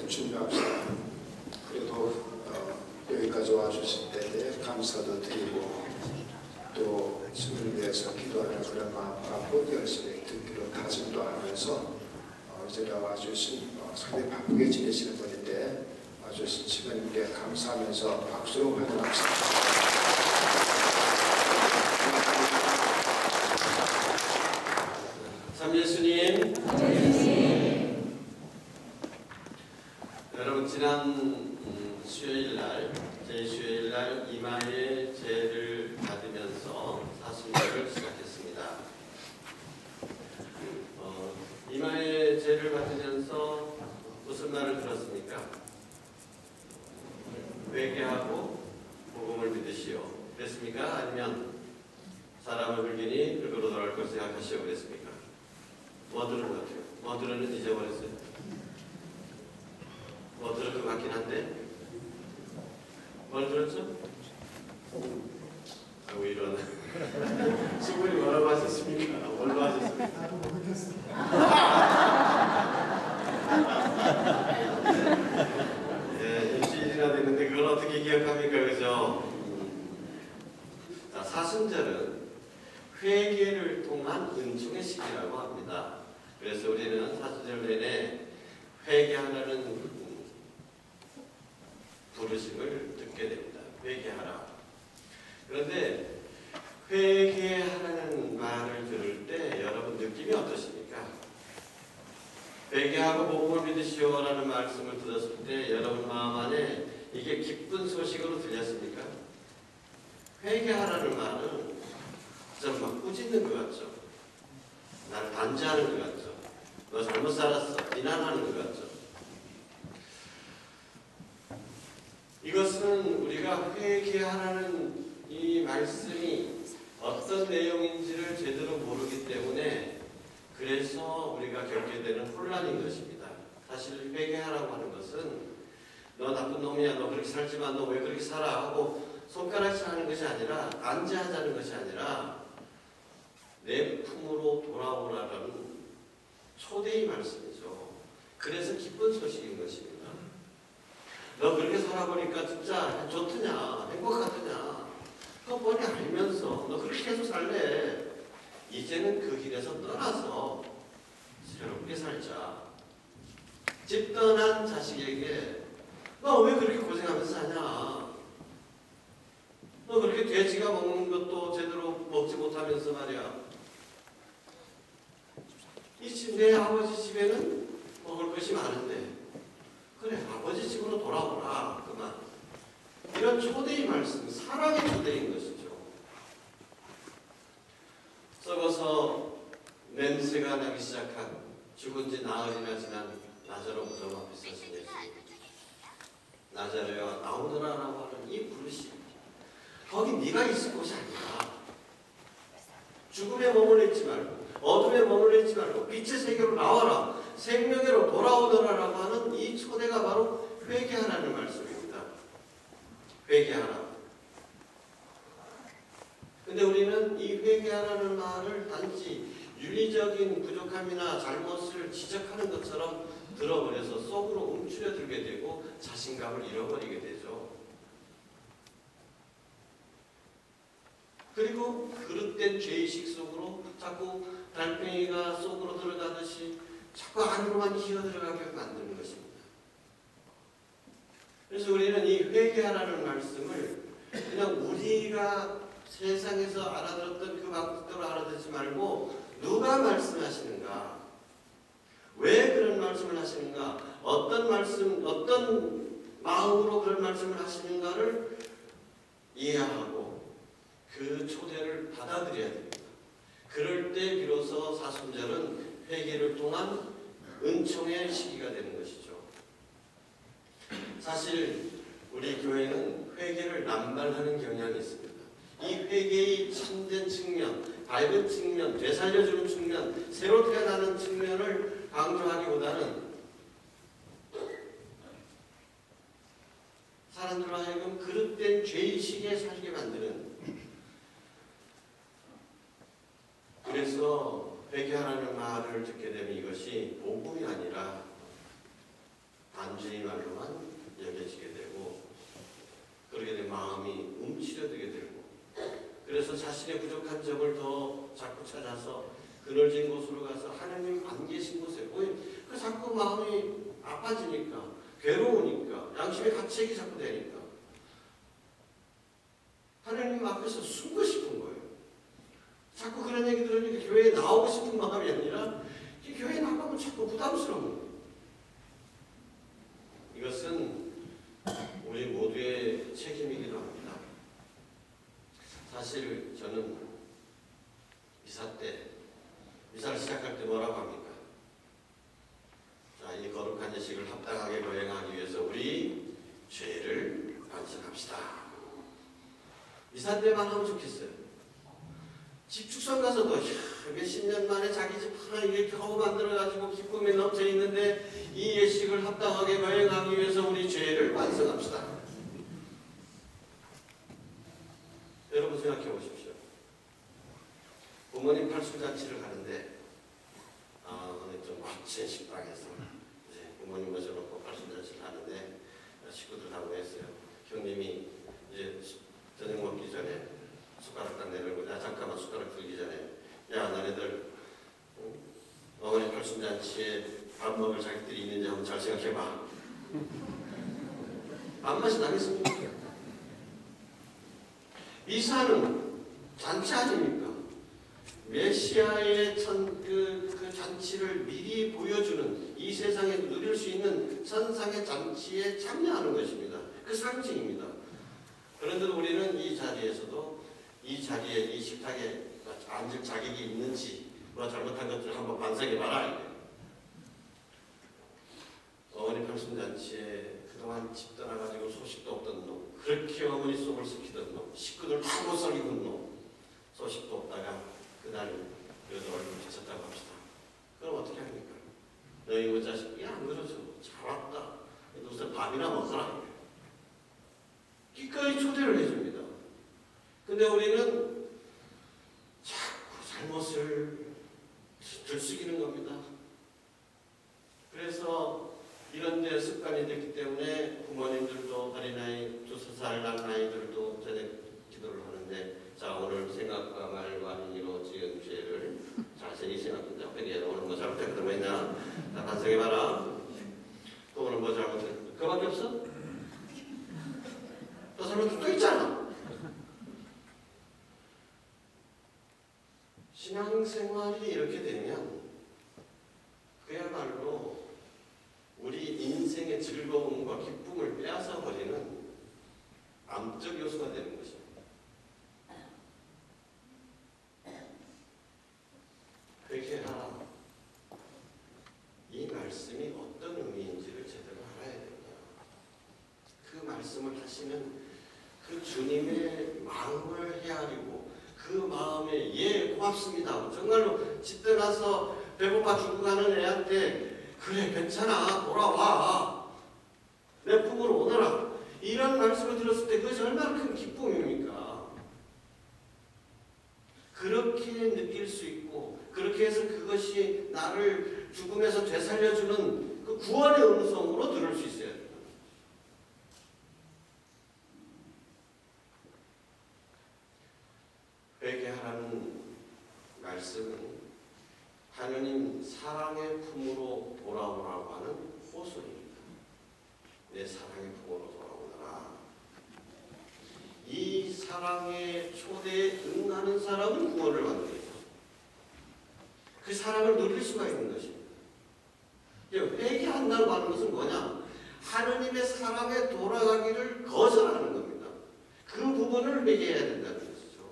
준비합시다. 그리고 여기까지 와주신 때 감사도 드리고 또 주님을 위해서 기도하는 그런 마음 갖고 열심히 듣기로 다짐도 하면서 이제 와주신 상당히 바쁘게 지내시는 분인데 와주신 주님께 감사하면서 박수로 환영합시다. 참 예수님. 여러분 지난 수요일날 제2수요일날 이마의 죄를 받으면서 사순절을 시작했습니다. 이마의 죄를 받으면서 무슨 말을 들었습니까? 회개하고 복음을 믿으시오 그랬습니까? 아니면 사람을 불기니 흙으로 돌아갈 것을 생각하시오 그랬습니까? 뭐 들은 것 같아요? 뭐 들었는지 잊어버렸어요? 뭐 들은 것 같긴 한데 뭘 들었죠? 아이고 이런 친구들이 뭐라고 하셨습니까? 뭘로 하셨습니까? 나도 모르겠어. 예, 일주일이나 됐는데 그걸 어떻게 기억합니까? 그죠? 자, 사순절은 회개를 통한 은총의 시기라고 합니다. 그래서 우리는 사순절 내내 회개하라는 부르심을 듣게 됩니다. 회개하라. 그런데 회개하라는 말을 들을 때 여러분 느낌이 어떠십니까? 회개하고 복음을 믿으시오라는 말씀을 들었을 때 여러분 마음 안에 이게 기쁜 소식으로 들렸습니까? 회개하라는 말은 좀 막 꾸짖는 것 같죠? 나를 단죄하는 것 같죠? 너 잘못 살았어. 비난하는 것 같죠? 이것은 우리가 회개하라는 이 말씀이 어떤 내용인지를 제대로 모르기 때문에 그래서 우리가 겪게 되는 혼란인 것입니다. 사실 회개하라고 하는 것은 너 나쁜 놈이야, 너 그렇게 살지만 너 왜 그렇게 살아 하고 손가락질 하는 것이 아니라 안죄하자는 것이 아니라 내 품으로 돌아오라는 초대의 말씀이죠. 그래서 기쁜 소식인 것입니다. 너 그렇게 살아보니까 진짜 좋더냐, 행복하더냐, 그거 뻔히 알면서 너 그렇게 계속 살래. 이제는 그 길에서 떠나서 새롭게 살자. 집 떠난 자식에게 너 왜 그렇게 고생하면서 사냐? 너 그렇게 돼지가 먹는 것도 제대로 먹지 못하면서 말이야. 내 아버지 집에는 먹을 것이 많은데 그래 아버지 집으로 돌아오라 그만. 이런 초대의 말씀, 사랑의 초대인 것이죠. 썩어서 냄새가 나기 시작한 죽은 지 나흘이나 지난 나자로 무덤 앞에 서신 예수님. 나자로야 나오너라라고 하는 이 부르심. 거기 네가 있을 곳이 아니야. 죽음에 머물러 있지 말고 어둠에 머물러 있지 말고 빛의 세계로 나와라. 생명으로 돌아오너라라고 하는 이 초대가 바로 회개하라는 말씀입니다. 회개하라. 근데 우리는 이 회개하라는 말을 단지 윤리적인 부족함이나 잘못을 지적하는 것처럼 들어버려서 속으로 움츠려들게 되고 자신감을 잃어버리게 되죠. 그리고 그릇된 죄의식 속으로 자꾸 달팽이가 속으로 들어가듯이 자꾸 안으로만 기어들어가게 만드는 것입니다. 그래서 우리는 이 회개하라는 말씀을 그냥 우리가 세상에서 알아들었던 그 말씀대로 알아듣지 말고 누가 말씀하시는가? 왜 그런 말씀을 하시는가? 어떤 말씀, 어떤 마음으로 그런 말씀을 하시는가를 이해하고 그 초대를 받아들여야 됩니다. 그럴 때 비로소 사순절은 회개를 통한 은총의 시기가 되는 것이죠. 사실 우리 교회는 회개를 남발하는 경향이 있습니다. 이 회개의 참된 측면, 밝은 측면, 되살려주는 측면, 새로 태어나는 측면을 강조하기보다는 사람들로 하여금 그릇된 죄의식에 살게 만드는, 그래서 회개하라는 말을 듣게 되면 이것이 복음이 아니라 단죄 단순히 말로만 여겨지게 되고 그러게 되면 마음이 움츠려들게 되고 그래서 자신의 부족한 점을 더 자꾸 찾아서 그늘진 곳으로 가서 하나님 안 계신 곳에 그 자꾸 마음이 아파지니까 괴로우니까 양심의 가책이 자꾸 되니까 하나님 앞에서 숨고 싶은 거예요. 자꾸 그런 얘기 들으니까 교회에 나오고 싶은 마음이 아니라 교회에 나가면 자꾸 부담스러운 거예요. 이것은 우리 모두의 책임이기도 합니다. 사실 저는 미사를 시작할 때 뭐라고 합니까? 자, 이 거룩한 예식을 합당하게 거행하기 위해서 우리 죄를 반성합시다. 미사 때만 하면 좋겠어요. 집 축성 가서도 몇십 년 만에 자기 집 하나 이렇게 겨우 만들어가지고 기쁨에 넘쳐 있는데 이 예식을 합당하게 거행하기 위해서 우리 죄를 반성합시다. 여러분 생각해 보십시오. 부모님 팔순잔치를 하는데 좀 거친 식당에서 이제 부모님 모셔놓고 팔순잔치를 하는데 식구들하고 했어요. 형님이 이제 저녁 먹기 전에 숟가락 딱 내밀고 잠깐만 숟가락 들기 전에 야 너네들 어머니 팔순잔치에 밥 먹을 자격들이 있는지 한번 잘 생각해봐. 밥맛이 나겠습니까? 미사는 잔치 아닙니까? 메시아의 그 잔치를 미리 보여주는 이 세상에 누릴 수 있는 천상의 잔치에 참여하는 것입니다. 그 상징입니다. 그런데도 우리는 이 자리에서도 이 자리에 이 식탁에 앉을 자격이 있는지 뭐 잘못한 것들 한번 반성해봐라. 어머니 팔순잔치에 그동안 집 떠나가지고 소식도 없던 놈, 그렇게 어머니 속을 썩히던 놈, 식구들 다 못 살리던 놈, 소식도 없다가 그날 그래도 얼굴 비쳤다고 합시다. 그럼 어떻게 합니까? 너희 그 자식이 안 그러죠. 잘 왔다. 무슨 밥이나 먹어라. 기꺼이 초대를 해줍니다. 근데 우리는 자꾸 잘못을 들쑥이는 겁니다. 그래서 이런 데 습관이 됐기 때문에 부모님들도 어린아이 2살 난 아이들도 저녁 기도를 하는데 자 오늘 생각과 말과 행위로 지은 죄를 자세히 생각한다. 그게 오늘 뭐 잘못했거든 뭐 있냐? 자 반성해봐라. 또 오늘 뭐 잘못했거든. 그거밖에 없어? 또 잘못은 또 있잖아. 신앙생활이 이렇게 되면 그야말로 우리 인생의 즐거움과 기쁨을 빼앗아 버리는 암적 요소가 되는 것입니다. 회개하라. 이 말씀이 어떤 의미인지를 제대로 알아야 됩니다. 그 말씀을 하시는 그 주님의 마음을 헤아리고 그 마음에 예 고맙습니다. 정말로 집 떠나서 배고파 죽어가는 애한테 그래 괜찮아 돌아와 내 품으로 오너라 이런 말씀을 들었을 때 그것이 얼마나 큰 기쁨입니까? 그렇게 느낄 수 있고 그렇게 해서 그것이 나를 죽음에서 되살려주는 그 구원의 음성으로 들을 수 있어야 됩니다. 회개하라는 말씀은 하느님 사랑의 품으로 돌아오라고 하는 호소입니다. 내 사랑의 품으로 돌아오너라. 이 사랑의 초대에 응하는 사람은 구원을 받습니다. 그 사랑을 누릴 수가 있는 것입니다. 회개한다고 하는 것은 뭐냐? 하느님의 사랑에 돌아가기를 거절하는 겁니다. 그 부분을 회개해야 된다는 것이죠.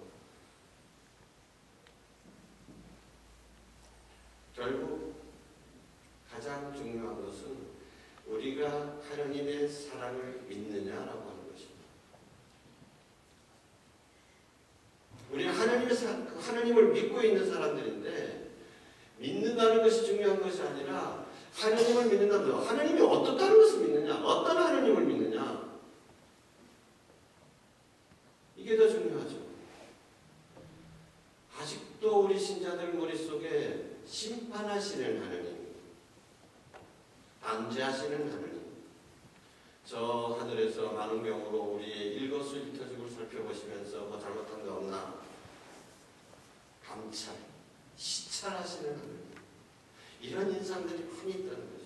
결국 가장 중요한 것은 우리가 하느님의 사랑을 믿느냐라고 하는 것입니다. 우리가 하느님을 믿고 있는 사람들인데 믿는다는 것이 중요한 것이 아니라 하느님을 믿는다는 것, 하느님이 어떻다는 것을 믿느냐, 어떤 하느님을 믿느냐 이게 더 중요하죠. 아직도 우리 신자들 머릿속에 심판하시는 하느님, 안죄하시는 하느님, 그래서 많은 경우로 우리의 일거수일투족을 살펴보시면서 뭐 잘못한 거 없나 감찰, 시찰하시는 하나님, 이런 인상들이 흔히 있다는 거죠.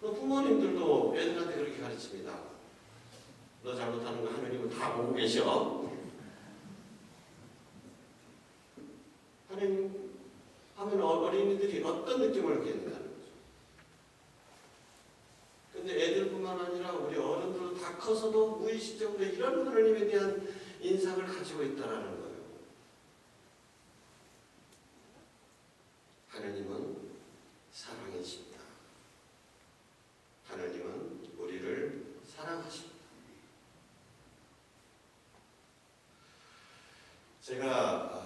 또 부모님들도 애들한테 그렇게 가르칩니다. 너 잘못하는 거 하느님은 다 보고 계셔. 하나님 하면 어린이들이 어떤 느낌을 갖는다는 거죠. 근데 애들뿐만 아니라 우리 어른들도 다 커서도 무의식적으로 이런 하나님에 대한 인상을 가지고 있다는 거예요. 하나님은 사랑이십니다. 하나님은 우리를 사랑하십니다. 제가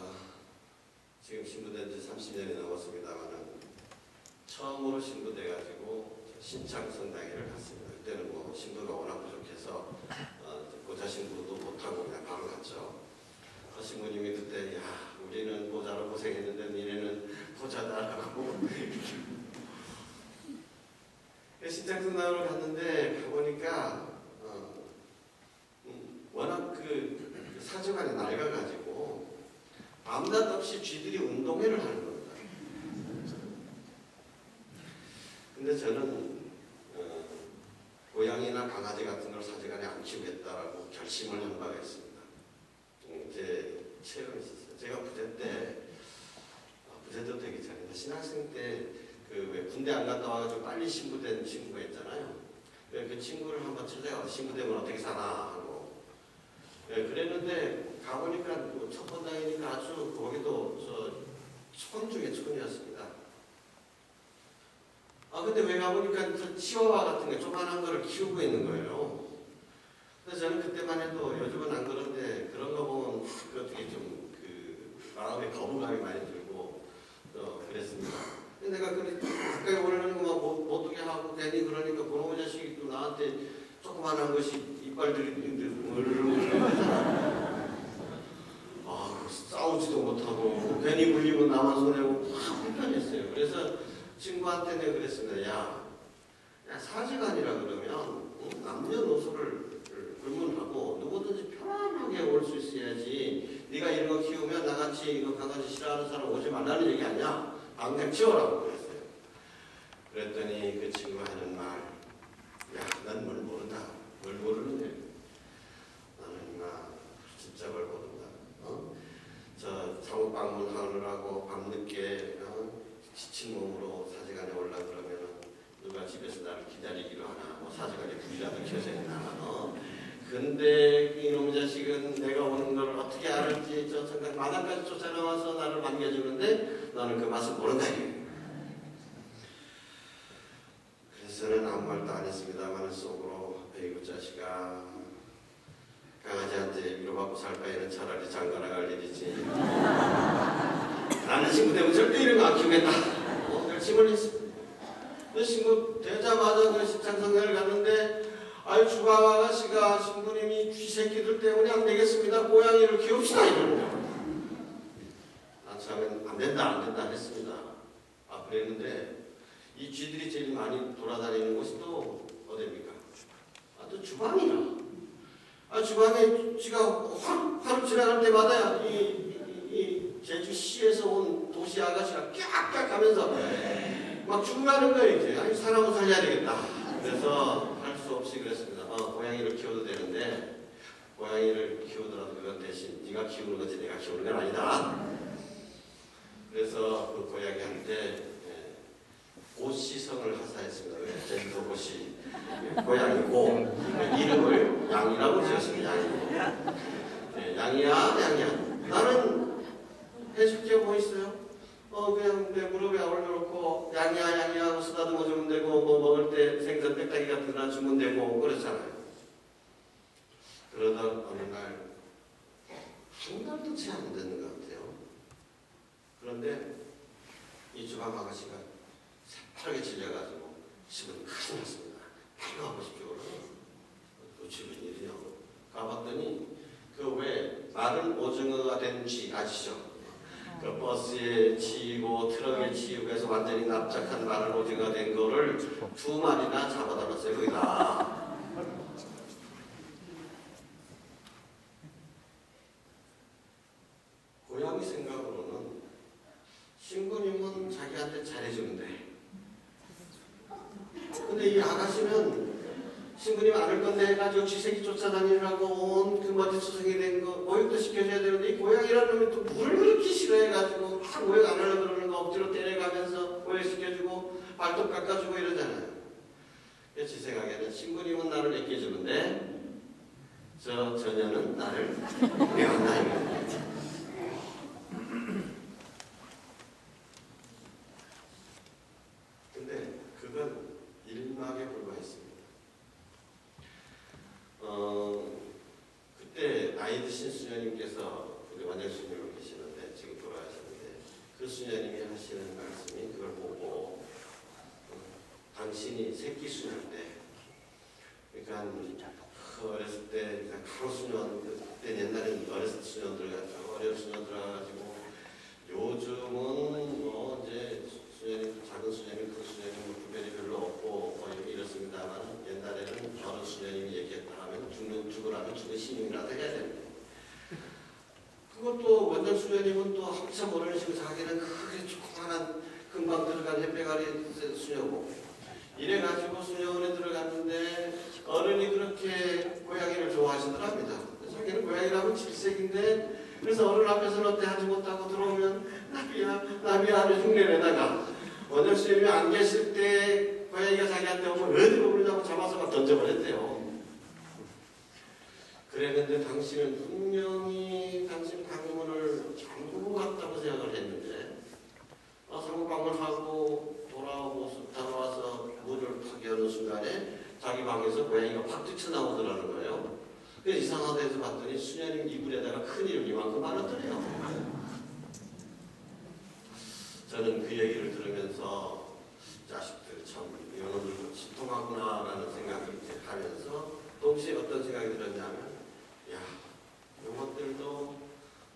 지금 신부된 지 30년이 넘었습니다만은 처음으로 신부돼가지고 신창성당회를 갔습니다. 그때는 뭐 신부가 워낙 부족해서 보좌 신부도 못하고 그냥 바로 갔죠. 신부님이 그때 야 우리는 보좌로 고생했는데 니네는 보좌다라고 신창성당으로 갔는데 가보니까 워낙 그 사주관이 낡아가지고 밤낮 없이 쥐들이 운동회를 하는 겁니다. 근데 저는 고양이나 강아지 같은 걸 사제간에 안 키우겠다라고 결심을 한 바가 있습니다. 제 체험이 있었어요. 제가 부제 때도 되기 전에 신학생 때 그 왜 군대 안 갔다 와가지고 빨리 신부된 친구가 있잖아요. 그 친구를 한번 찾아가 신부되면 어떻게 사나 하고 그랬는데 가보니까 첫 번당이니까 아주 거기도 촌 중에 촌이었습니다. 근데 왜 가보니까 저 치와와 같은 거 조그만한 거를 키우고 있는 거예요. 그래서 저는 그때만 해도 요즘은 안 그런데 그런 거 보면 어떻게 좀 마음에 거부감이 많이 들고 그랬습니다. 근데 내가 가까이 오려는 거 못 두게 하고 괜히 그러니까 그놈의 자식이 또 나한테 조그만한 것이 이빨 들이대고 싸우지도 못하고 괜히 물리면 나만 손해고 막 불편했어요. 그래서 친구한테 내가 그랬습니다. 야 사지간이라 그러면 남녀노소를 불문하고 누구든지 편안하게 올 수 있어야지. 네가 이런 거 키우면 나같이 이거 강아지 싫어하는 사람 오지 말라는 얘기 아니야. 방생 치워라고 그랬어요. 그랬더니 그 친구가 하는 말, 야 난 뭘 모른다. 뭘 모르는데 나는 임마 진짜 뭘 모른다. 저 사무 방문하느라고 밤늦게 지친 몸으로 사제간에 올라 그러면 누가 집에서 나를 기다리기로 하나. 뭐 사제간에 불이라도 켜져 있나. 근데 이놈 자식은 내가 오는 걸 어떻게 알을지 저 잠깐 마당까지 쫓아나와서 나를 반겨주는데 나는 그 맛을 모른다. 그래서는 아무 말도 안 했습니다만 속으로 에이구 자식아 강아지한테 위로받고 살 바에는 차라리 장가나 갈 일이지. 나는 친구 때문에 절대 이런 거 안 키우겠다. 결심을 했습니다. 그 친구 되자마자 그 신창성당을 갔는데 아유 주방 아가씨가 신부님이 쥐새끼들 때문에 안 되겠습니다. 고양이를 키웁시다 이러는 거예요. 처음엔 안 된다 했습니다. 그랬는데 이 쥐들이 제일 많이 돌아다니는 곳이 또 어디입니까? 또 주방이라. 주방에 쥐가 하루 지나갈 때마다 이 제주시에서 온 도시 아가씨가 깍깍 하면서 막 죽으라는 거예요. 이제 아니 사람을 살려야 되겠다. 그래서 할 수 없이 그랬습니다. 고양이를 키워도 되는데 고양이를 키우더라도 그건 대신 네가 키우는 거지 내가 키우는 건 아니다. 그래서 그 고양이한테 고시성을 하사했습니다. 제주도 고시 고양이고 이름을 양이라고 지었습니다. 양이야. 나는 해줄 게 뭐 있어요? 그냥 내 무릎에 올려놓고 양이야 하고 쓰다듬어 주면 되고 뭐 먹을 때 생선 빽딱이 같은 거 주면 되고 그렇잖아요. 그러던 어느 날 한 달도 채 안 되는 것 같아요. 그런데 이 주방 아가씨가 새파랗게 질려가지고 집은 큰일 났습니다. 바로 가보십시오. 또 집은 일이냐고 가봤더니 그 왜 마른 오징어가 된 쥐 아시죠? 그 버스에 치이고 트럭에 치이고 해서 완전히 납작한 마른 오징어가 된 거를 2마리나 잡아다 놨어요. 거기다. 근데 이 아가씨는 신부님 안을 건데 해가지고 쥐새끼 쫓아다니라고 온 그 머지수생이 된 거 모욕도 시켜줘야 되는데 이 고양이라는 놈이 또 물을 그렇게 싫어해가지고 막 모욕 안 하려고 그러는 거 억지로 때려가면서 모욕시켜주고 발톱 깎아주고 이러잖아요. 제 생각에는 신부님은 나를 애껴주는데 저녀는 나를 미워한다. 근데 그건 일막에 불과했습니다. 그때 나이 드신 수녀님께서 우리 원장수님으로 계시는데 지금 돌아가셨는데 그 수녀님이 하시는 말씀이 그걸 보고 당신이 새끼 수녀인데 그러니까 어렸을 때 가로 수녀 그때 옛날에는 어렸을 때 수녀들 같죠. 어려운 수녀들 가지고 요즘은 뭐 이제 수녀님 작은 수녀님 큰 수녀님 뭐 구별이 별로 없고 뭐 이렇습니다만 옛날에는 어른 수녀님이 얘기했다 하면 죽으라면 죽은 신임이라도 해야 됩니다. 그것도 원장 수녀님은 또 한참 모르는 식으로 자기는 크게 조그만한 금방 들어간 햇배가리 수녀고 이래가지고 수녀원에 들어갔는데 어른이 그렇게 고양이를 좋아하시더랍니다. 자기는 고양이라면 질색인데 그래서 어른 앞에서는 어때 하지 못하고 들어오면 나비야 하는 흉내내다가 원장 수녀님이 안 계실 때 고양이가 자기한테 오면 어디로 부르냐고 잡아서 막 던져버렸대요. 그랬는데 당신은 분명히 당신 방문을 잠그고 갔다고 생각을 했는데 상방을 하고 돌아와서 문을 탁 여는 순간에 자기 방에서 고양이가 팍 뛰쳐나오더라는 거예요. 그래서 이상하다 해서 봤더니 수녀님 이불에다가 큰 이름 이만큼 많았더래요. 저는 그 얘기를 들으면서 자식들 참 이놈들 신통하구나라는 생각을 하면서 동시에 어떤 생각이 들었냐면 야, 이것들도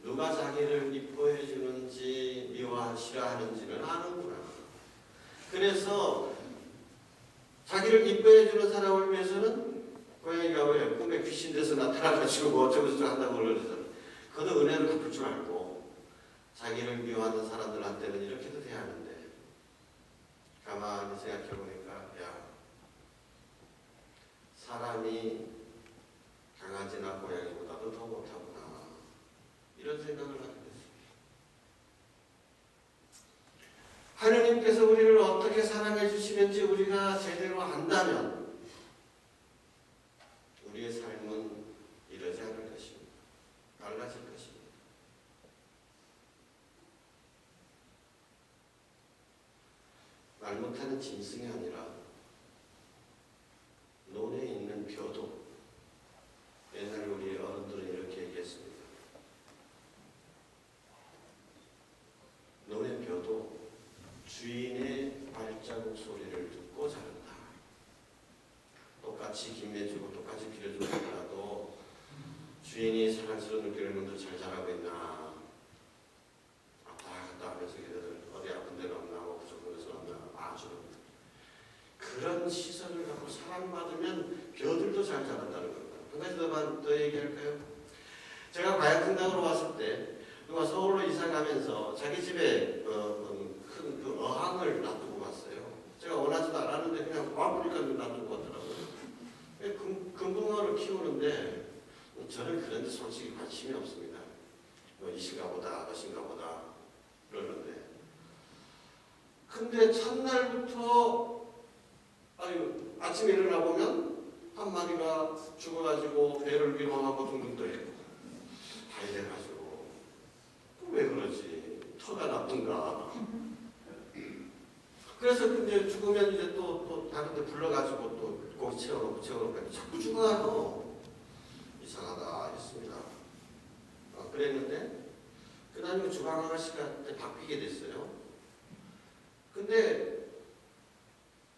누가 자기를 이뻐해 주는지 싫어하는지를 아는구나. 그래서 자기를 이뻐해 주는 사람을 위해서는 고양이가 왜 꿈에 귀신 돼서 나타나가지고 뭐 어쩌고저쩌고 한다고 그러잖아. 그도 은혜를 갚을 줄 알고 자기를 미워하는 사람들한테는 이렇게도 돼야 하는데 가만히 생각해보니까 야, 사람이 강아지나 고양이보다도 더 못하구나 이런 생각을 하게 됐습니다. 하느님께서 우리를 어떻게 사랑해 주시는지 우리가 제대로 안다면 우리의 삶은 이러지 않을 것입니다. 달라질 것입니다. 말 못하는 짐승이 아니라 논에 있는 벼도 옛날 우리 어른들은 이렇게 얘기했습니다. 논의 벼도 주인의 발자국 소리를 듣고 자란다. 똑같이 김매주고 똑같이 빌어주고 하더라도 주인이 사랑스러운 눈길을 먼저 잘 자라고 있나 왔다 갔다 하면서 걔들 어디 아픈 데가 없나 뭐 부족한 데서 없나 봐주는 그런 시선을 갖고 사랑받으면 벼들도 잘 자란다는 겁니다. 한 가지 더 얘기할까요? 제가 과약흥당으로 왔을 때 누가 서울로 이사 가면서 자기 집에 큰 그 어항을 놔두고 갔어요. 제가 원하지도 않았는데 그냥 와보니까 놔두고 갔더라고요. 금붕어를 키우는데 저는 그런 데 솔직히 관심이 없습니다. 뭐 이신가 보다 어신가 보다 그러는데 근데 첫날부터 아침에 일어나 보면 한 마리가 죽어가지고 배를 위로하고 둥둥 떠요. 다 이래가지고 왜 그러지? 터가 나쁜가? 그래서 근데 죽으면 이제 또 다른 데 불러가지고 또 고기 채워놓고 자꾸 죽어가요. 이상하다 했습니다. 그랬는데 그 다음에 주방 아가씨가 바뀌게 됐어요. 근데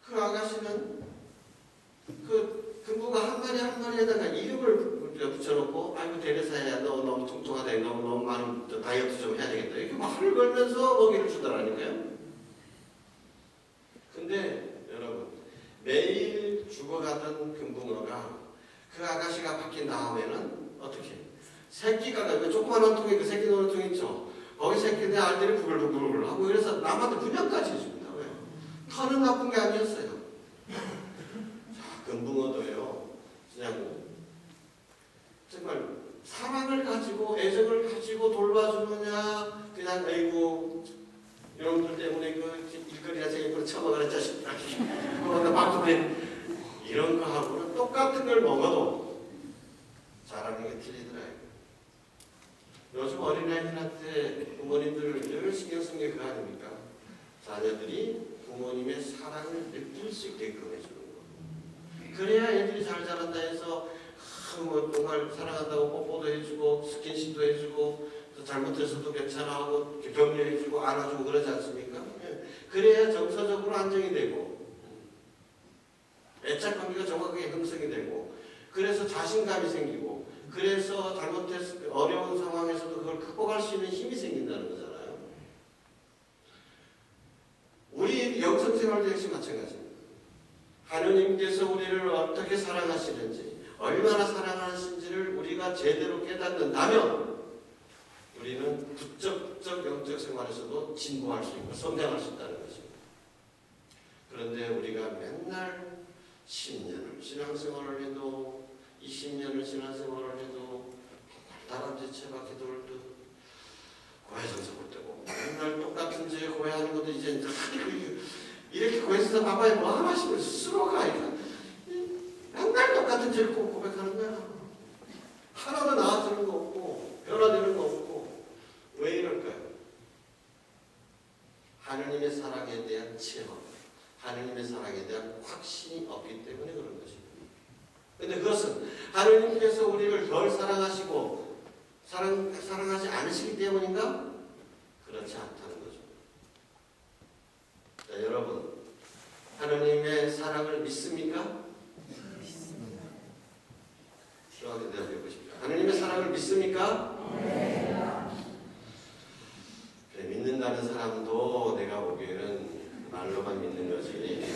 그 아가씨는 그 금붕어 한 마리 한 마리에다가 이름을 붙여놓고 아이고 대리사야 너 너무 통통하다 너무 많은 다이어트 좀 해야 되겠다 이렇게 말을 걸면서 먹이를 주더라니까요. 근데 여러분 매일 죽어가던 금붕어가 그 아가씨가 바뀐 다음에는 어떻게 새끼가 그 조그만한 통에 그 새끼 노는 통 있죠. 거기 새끼들 알들이 부글부글 하고 그래서 남한테 분양까지 해줍니다. 왜? 털은 나쁜 게 아니었어요. 금붕어도요. 그냥 정말 사랑을 가지고 애정을 가지고 돌봐주느냐, 그냥 아이고 여러분들 때문에 그 일거리나 저거나 처먹어라 자식들아 그거나 바꾸면 이런 거 하고는 똑같은 걸 먹어도 잘하는 게 틀리더라고요. 요즘 어린아이들한테 부모님들 늘 신경 쓴 게 그거 아닙니까? 자녀들이 부모님의 사랑을 느낄 수 있게끔 해주는 거. 그래야 애들이 잘 자란다 해서 뭐 정말 사랑한다고 뽀뽀도 해주고 스킨십도 해주고 또 잘못해서도 괜찮아 하고 격려해주고 안아주고 그러지 않습니까? 그래야 정서적으로 안정이 되고 애착 관계가 정확하게 형성이 되고 그래서 자신감이 생기고 그래서 잘못했을 때 어려운 상황에서도 그걸 극복할 수 있는 힘이 생긴다는 거잖아요. 우리 영성생활도 역시 마찬가지입니다. 하느님께서 우리를 어떻게 사랑하시는지 얼마나 사랑하시는지를 우리가 제대로 깨닫는다면 우리는 부적적 영적 생활에서도 진보할 수 있고 성장할 수 있다는 것입니다. 그런데 우리가 맨날 10년을 신앙생활을 해도 20년을 신앙생활을 해도 다람쥐 채바퀴 돌듯 고해성서 볼 때고 맨날 똑같은 죄 고해하는 것도 이제 이렇게 고해성서 봐봐야 뭐 하나씩을 스스로가 맨날 똑같은 죄를 고백하는 거야. 하나도 나아지는 거 없고 변화되는 거 없고 왜 이럴까요? 하느님의 사랑에 대한 체험, 하느님의 사랑에 대한 확신이 없기 때문에 그런 것입니다. 그런데 그것은 하느님께서 우리를 덜 사랑하시고 사랑하지 않으시기 때문인가? 그렇지 않다는 거죠. 자, 여러분 하느님의 사랑을 믿습니까? 저한테 대답해 보십시오. 하느님의 사랑을 믿습니까? 네. 그래, 믿는다는 사람도 내가 보기에는 말로만 믿는 거지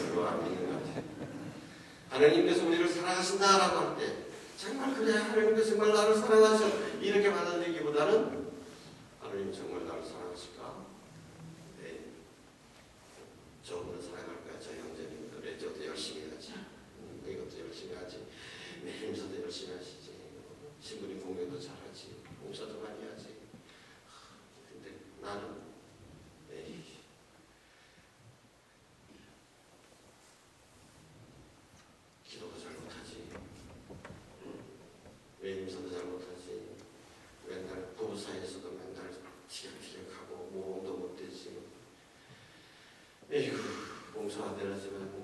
별로 안 믿는 것 같아요. 하느님께서 우리를 사랑하신다라고 할 때 정말 그래 하느님께서 정말 나를 사랑하셔 이렇게 받아들이기보다는 하느님 정말 나를 사랑하실까? 네. 저분은 사랑할 거야. 저 형제님 그래 저도 열심히 하지. 이것도 열심히 하지. 매일서도 열심히 하시지. 신부님 공연도 잘하지. 봉사도 많이 하지. 근데 나는 에이, 기도도 잘 못하지. 매일서도 잘 못하지. 맨날 부부 사이에서도 맨날 티격태격하고 모험도 못되지. 에휴 봉사가 되라지만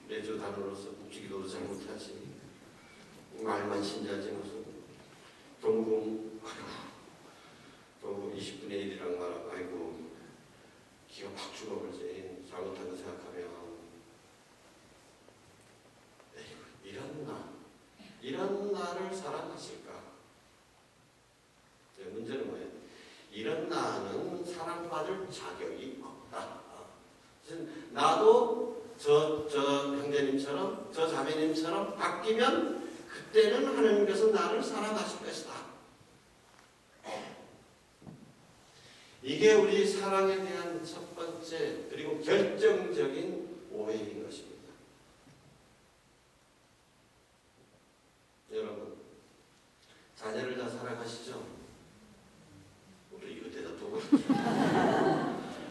매주 단으로서 묵지기도도 잘 못하지. 말만 신자지 무슨 동궁 20분의 1이랑 말하고 아이고 기가 팍 죽어버리지. 잘못한 거 생각하면 에이구 이런 나를 사랑하실까? 네, 문제는 뭐예요? 이런 나는 사랑받을 자격이 없다. 나도 저 형제님처럼 저 자매님처럼 바뀌면 그때는 하나님께서 나를 사랑하실 것이다. 이게 우리 사랑에 대한 첫 번째 그리고 결정적인 오해인 것입니다. 여러분 자녀를 다 사랑하시죠? 우리 이거 대답하고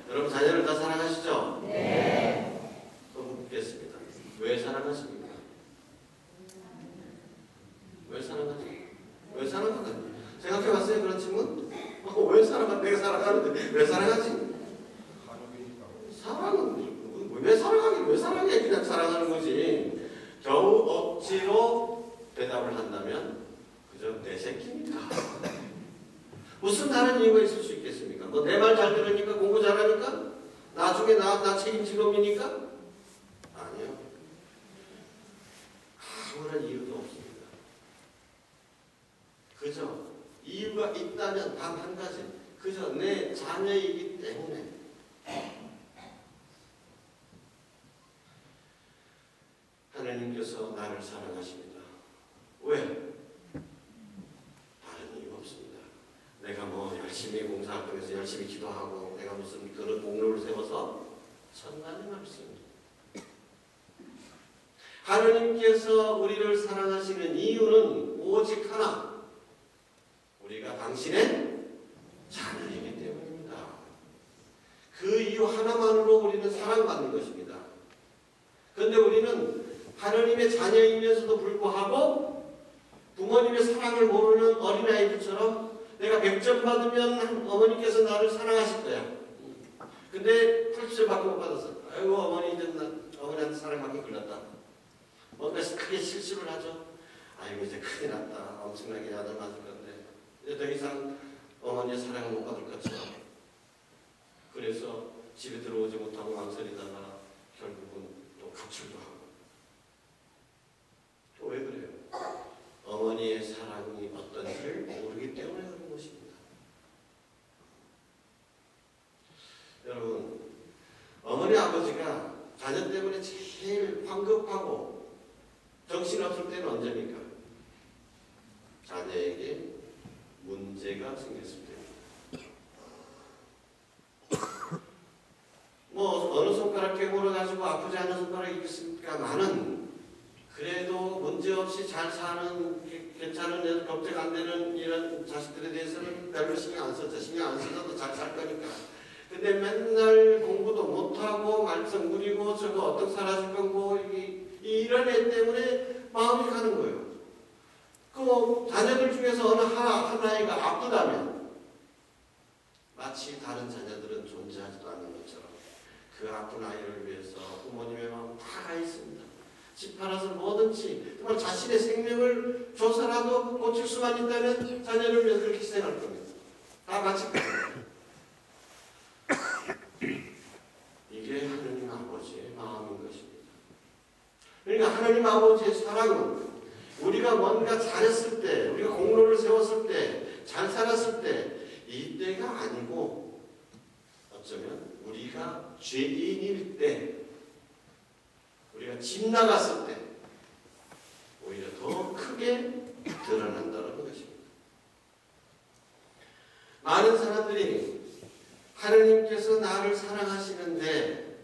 여러분 자녀를 다 사랑하시죠? 네. 또 묻겠습니다. 왜 사랑하십니까? 왜 사랑하지? 왜 사랑하지? 생각해봤어요? 그런 질문? 왜 사랑하? 내가 사랑하는데 왜 사랑하지? 사랑은 왜 사랑하긴 왜 사랑해? 그냥 사랑하는 거지. 겨우 억지로 대답을 한다면 그저 내 새끼니까. 무슨 다른 이유가 있을 수 있겠습니까? 뭐 내 말 잘 들으니까 공부 잘하니까? 나중에 나 책임지검이니까? 아니요. 아무런 이유도 없습니다. 그저 이유가 있다면 단 한 가지. 그저 내 자녀이기 때문에. 하나님께서 나를 사랑하십니다. 왜? 다른 이유 없습니다. 내가 뭐 열심히 봉사활동에서 열심히 기도하고 내가 무슨 그런 공로를 세워서 천만의 말씀. 하느님께서 우리를 사랑하시는 이유는 오직 하나, 우리가 당신의 자녀이기 때문입니다. 그 이유 하나만으로 우리는 사랑받는 것입니다. 그런데 우리는 하느님의 자녀이면서도 불구하고 부모님의 사랑을 모르는 어린아이들처럼 내가 100점 받으면 어머니께서 나를 사랑하실 거야. 근데 80점 받고 못 받았어. 아이고 어머니 이제 어머니한테 사랑받기 걸렸다. 뭔가 크게 실수를 하죠. 아이고 이제 큰일 났다. 엄청나게 야단 맞을 건데 이제 더 이상 어머니의 사랑을 못 받을 것처럼. 그래서 집에 들어오지 못하고 망설이다가 결국은 또 가출도 하고. 또 왜 그래요? 어머니의 사랑이 어떤지를 모르기 때문에 그런 것입니다. 여러분, 어머니 아버지가 자녀 때문에 제일 황급하고 정신없을 때는 언제입니까? 자녀에게 문제가 생겼을 때입니다. 뭐 어느 손가락 깨물어가지고 아프지 않은 손가락이 있겠습니까만은 그래도 문제없이 잘 사는 괜찮은 걱정 안 되는 이런 자식들에 대해서는 별로 신경 안 썼죠. 신경 안 써도 잘 살 거니까. 근데 맨날 공부도 못하고 말썽 부리고 저거 어떻게 사라질 거고 이런 애 때문에 마음이 가는 거예요. 그 자녀들 중에서 어느 하나이가 아프다면 마치 다른 자녀들은 존재하지도 않는 것처럼 그 아픈 아이를 위해서 부모님의 마음 다 가 있습니다. 집 팔아서 뭐든지 정말 자신의 생명을 줘서라도 고칠 수만 있다면 자녀를 위해서 그렇게 희생할 겁니다. 다 마칠 겁니다. 이게 하느님 아버지의 마음인 것입니다. 그러니까 하느님 아버지의 사랑은 우리가 뭔가 잘했을 때, 우리가 공로를 세웠을 때, 잘 살았을 때 이때가 아니고 어쩌면 우리가 죄인일 때, 우리가 집 나갔을 때 오히려 더 크게 드러난다는 것입니다. 많은 사람들이 하느님께서 나를 사랑하시는데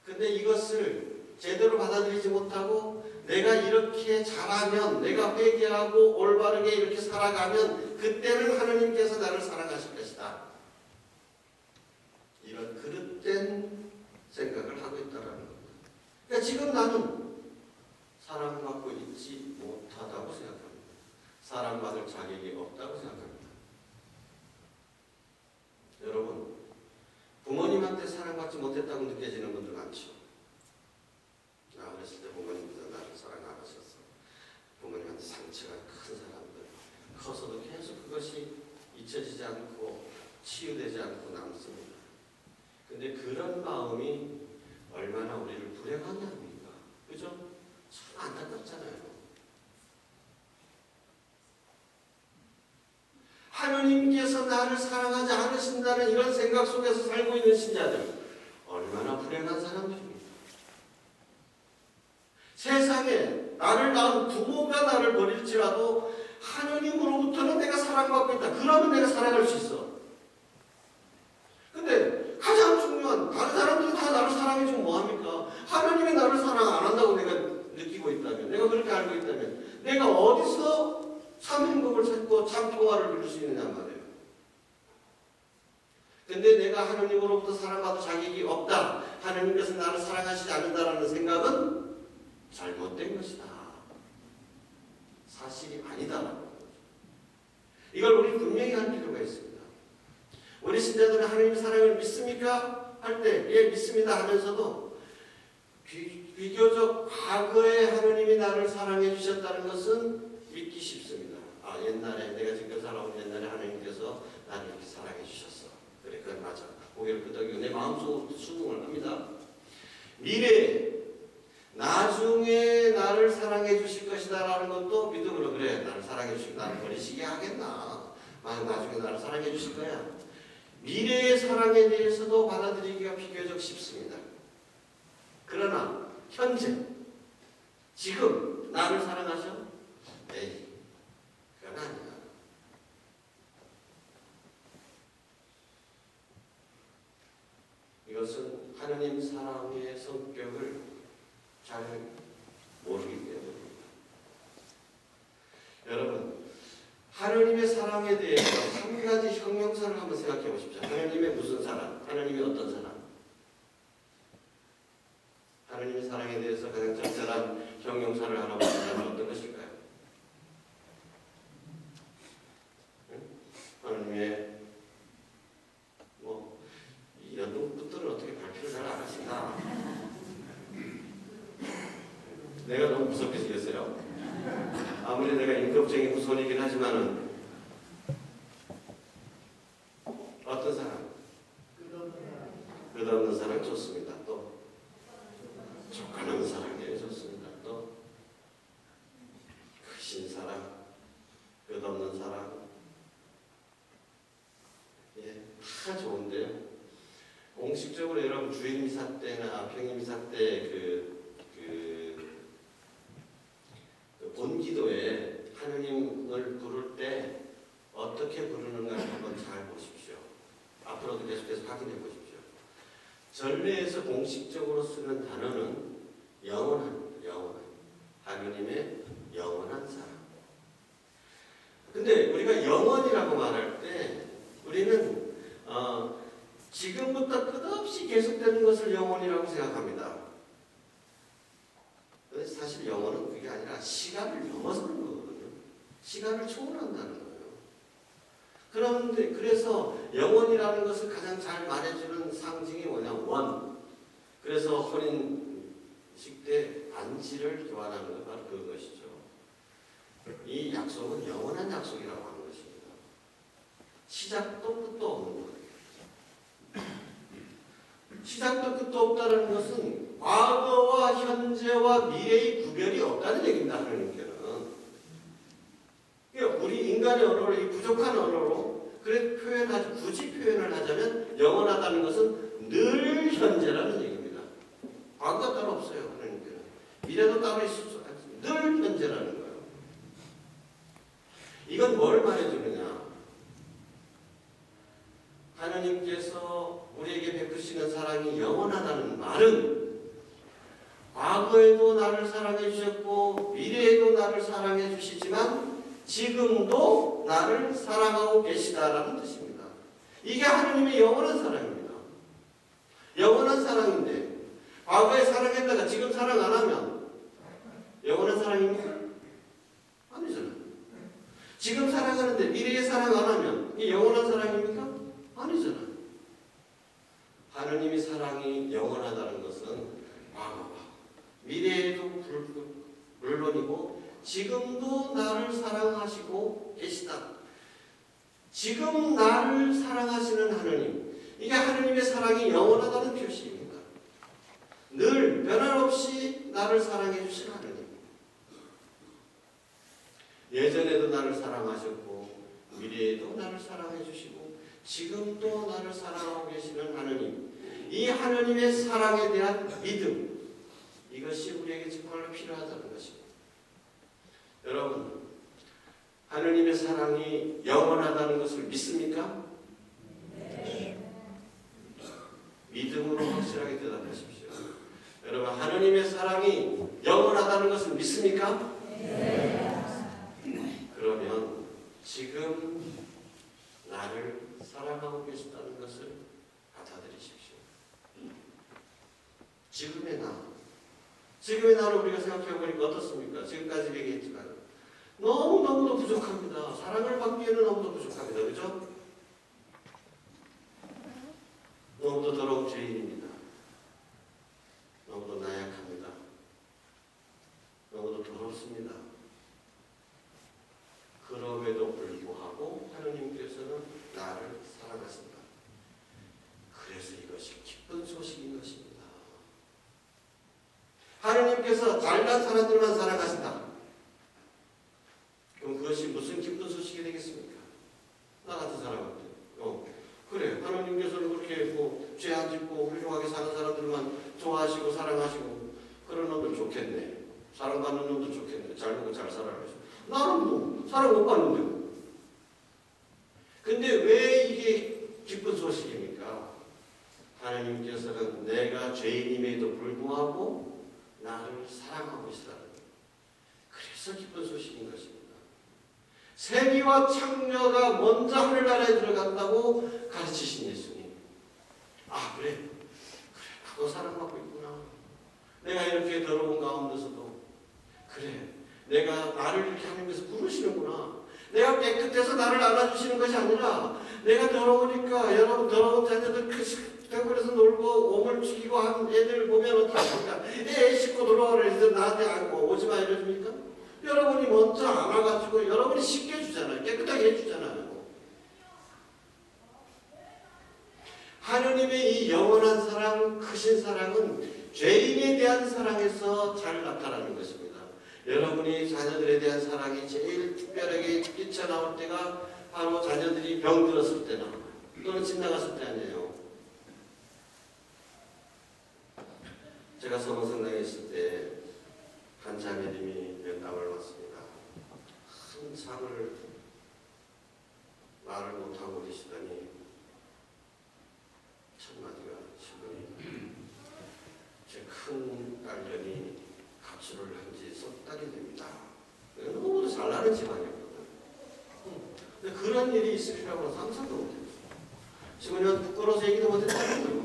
근데 이것을 제대로 받아들이지 못하고 내가 이렇게 잘하면 내가 회개하고 올바르게 이렇게 살아가면 그때는 하느님께서 나를 사랑하실 것이다. 이런 그릇된 생각을 하고 있다는 겁니다. 그러니까 지금 나는 사랑받고 있지 못하다고 생각합니다. 사랑받을 자격이 없다고 생각합니다. 여러분, 부모님한테 사랑받지 못했다고 느껴지는 분들 많죠. 나 어렸을 때 부모님께서 나를 사랑 안 하셨어. 부모님한테 상처가 큰 사람들. 커서도 계속 그것이 잊혀지지 않고 치유되지 않고 남습니다. 근데 그런 마음이 얼마나 우리를 불행하게 합니까? 그죠? 참 안타깝잖아요. 하느님께서 나를 사랑하지 않으신다는 이런 생각 속에서 살고 있는 신자들 얼마나 불행한 사람들입니다. 세상에 나를 낳은 부모가 나를 버릴지라도 하느님으로부터는 내가 사랑받고 있다. 그러면 내가 살아갈 수 있어. 근데 가장 중요한 다른 사람들이 다 나를 사랑해주면 뭐합니까? 하느님이 나를 사랑 안 한다고 내가 느끼고 있다면, 내가 그렇게 알고 있다면 내가 어디서 참 행복을 찾고 참 평화를 누릴 수 있느냐 말이에요. 근데 내가 하느님으로부터 사랑받을 자격이 없다. 하느님께서 나를 사랑하시지 않는다라는 생각은 잘못된 것이다. 사실이 아니다라는 거죠. 이걸 우리 분명히 할 필요가 있습니다. 우리 신자들은 하느님 사랑을 믿습니까? 할 때 예 믿습니다 하면서도 비교적 과거에 하느님이 나를 사랑해 주셨다는 것은 믿기 쉽습니다. 아 옛날에 내가 지금 살아온 옛날에 하느님께서 나를 이렇게 사랑해 주셨어. 그래 그건 맞아. 고개를 끄덕이고 내 마음속으로 수긍을 합니다. 미래에 나중에 나를 사랑해 주실 것이다 라는 것도 믿음으로 그래 나를 사랑해 주시고 나를 버리시게 하겠나. 나중에 나를 사랑해 주실 거야. 미래의 사랑에 대해서도 받아들이기가 비교적 쉽습니다. 그러나 현재 지금 나를 사랑하셔? 에이 그건 아니야. 이것은 하느님 사랑의 성격을 잘 사랑에 대해서 한 가지 형용사를 한번 생각해 보십시오. 하나님의 무슨 사랑? 하나님의 어떤 사랑? 하나님의 사랑에 대해서 가장 적절한 형용사를 하나 보시면 어떤 것일까요? 하나님의 이런 분들은 어떻게 발표를 잘 안 하시나? 내가 너무 무섭게 생겼어요. 아무리 내가 인격적인 후손이긴 하지만은 어떤 사랑? 끝없는 사랑 좋습니다. 또 족하는 사랑이 좋습니다. 또 크신 사랑, 끝없는 사랑, 다 좋은데요. 공식적으로 여러분 주일미사 때나 평일미사 때 본기도에 하느님을 부를 때 어떻게 부르는가 한번 잘 보십시오. 앞으로도 계속해서 확인해 보십시오. 전례에서 공식적으로 쓰는 단어는 영원한 하느님의 영원한 사랑. 근데 우리가 영원이라고 말할 때 우리는 지금부터 끝없이 계속되는 것을 영원이라고 생각합니다. 사실 영혼은 그게 아니라 시간을 넘어서는 거거든요. 시간을 초월한다는 거예요. 그런데 그래서 영혼이라는 것을 가장 잘 말해주는 상징이 뭐냐면 원. 그래서 혼인식 때 반지를 교환하는 것 바로 그것이죠. 이 약속은 영원한 약속이라고 하는 것입니다. 시작도 끝도 없는 거예요. 시작도 끝도 없다는 것은 과거와 현재와 미래의 구별이 없다는 얘기입니다. 하나님께는. 그러니까 우리 인간의 언어로, 이 부족한 언어로 굳이 표현을 하자면 영원하다는 것은 늘 현재라는 얘기입니다. 과거가 따로 없어요. 하나님께는. 미래도 따로 있을 수 없습니다. 늘 현재라는 거예요. 이건 뭘 말해주느냐? 하나님께서 우리에게 베푸시는 사랑이 영원하다는 말은 과거에도 나를 사랑해 주셨고 미래에도 나를 사랑해 주시지만 지금도 나를 사랑하고 계시다라는 뜻입니다. 이게 하나님의 영원한 사랑입니다. 영원한 사랑인데 과거에 사랑했다가 지금 사랑 안 하면 영원한 사랑입니까? 아니잖아요. 지금 사랑하는데 미래에 사랑 안 하면 이게 영원한 사랑입니까? 아니잖아요. 하느님의 사랑이 영원하다는 것은 과거와 미래에도 물론이고 지금도 나를 사랑하시고 계시다. 지금 나를 사랑하시는 하느님, 이게 하느님의 사랑이 영원하다는 표시입니다. 늘 변함없이 나를 사랑해 주신 하느님. 예전에도 나를 사랑하셨고 미래에도 나를 사랑해 주시고 지금도 나를 사랑하고 계시는 하느님. 이 하느님의 사랑에 대한 믿음, 이것이 우리에게 정말로 필요하다는 것입니다. 여러분, 하느님의 사랑이 영원하다는 것을 믿습니까? 네. 믿음으로 확실하게 대답하십시오. 여러분, 하느님의 사랑이 영원하다는 것을 믿습니까? 네. 그러면 지금 나를 사랑하고 계시다는 것을 받아들이십시오. 지금의 나를 우리가 생각해 보니까 어떻습니까? 지금까지 얘기했지만 너무너무도 부족합니다. 사랑을 받기에는 너무도 부족합니다. 그죠? 너무도 더러운 죄인입니다. 너무도 나약합니다. 너무도 더럽습니다. 그럼에도 불구하고 하느님께서는 나를 사랑하신다. 그래서 이것이 기쁜 소식인 것입니다. 하느님께서 잘난 사람들만 사랑하신다. 그럼 그것이 무슨 기쁜 소식이 되겠습니까? 나 같은 사람한테. 그래. 하느님께서는 그렇게 죄 안 짓고 훌륭하게 사는 사람들만 좋아하시고 사랑하시고 그런 놈들 좋겠네. 사랑받는 놈들 좋겠네. 잘 보고 잘 살아가시고. 나는 사랑 못 받는데. 근데 왜 이게 기쁜 소식입니까? 하나님께서는 내가 죄인임에도 불구하고 나를 사랑하고 있다는 거예요. 그래서 기쁜 소식인 것입니다. 세리와 창녀가 먼저 하늘나라에 들어간다고 가르치신 예수님. 아 그래 나도 사랑받고 있구나. 내가 이렇게 더러운 가운데서도 그래 내가 나를 이렇게 하나님께서 부르시는구나. 내가 깨끗해서 나를 안아주시는 것이 아니라 내가 더러우니까 여러분 더러운 자녀들 그래서 놀고 오물 죽이고 한 애들 보면 어떡합니까? 애 씻고 돌아오라 해서 나한테 안고 오지마 이러십니까? 여러분이 먼저 안아가지고 여러분이 씻겨주잖아요. 깨끗하게 해주잖아요. 하느님의 이 영원한 사랑, 크신 사랑은 죄인에 대한 사랑에서 잘 나타나는 것입니다. 여러분이 자녀들에 대한 사랑이 제일 특별하게 뛰쳐나올 때가 바로 자녀들이 병들었을 때나 또는 집 나갔을 때 아니에요. 제가 서문성당에 있을 때 한 자매님이 면담을 왔습니다. 한참을 말을 못하고 계시더니 첫 마디가 신부님 제 큰 딸년이 가출을 한 지 석 달이 됩니다. 너무도 잘나는 집안이었거든. 근데 그런 일이 있으리라고는 상상도 못했어요. 신부님은 부끄러워서 얘기도 못했다는 거예요.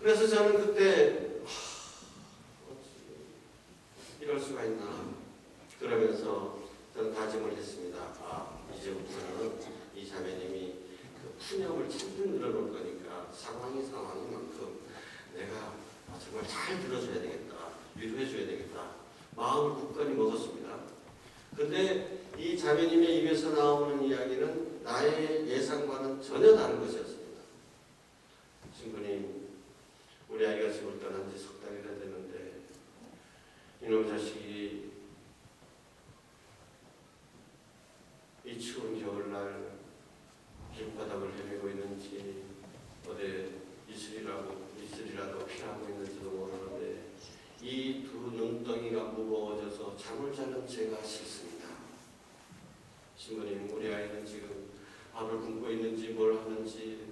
그래서 저는 그때 이럴 수가 있나 그러면서 저는 다짐을 했습니다. 아 이제부터는 이 자매님이 그 푸념을 참든 늘어놓을 거니까 상황인 만큼 내가 정말 잘 들어줘야 되겠다. 위로해줘야 되겠다. 마음을 굳건히 먹었습니다. 근데 이 자매님의 입에서 나오는 이야기는 나의 예상과는 전혀 다른 것이었습니다. 신부님 우리 아이가 집을 떠난 지 석 달이나 됐는데 이놈 자식이 이 추운 겨울날 길바닥을 헤매고 있는지 어디 이슬이라도 피하고 있는지도 모르는데 이 두 눈덩이가 무거워져서 잠을 자는 제가 싫습니다. 신부님 우리 아이는 지금 밥을 굶고 있는지 뭘 하는지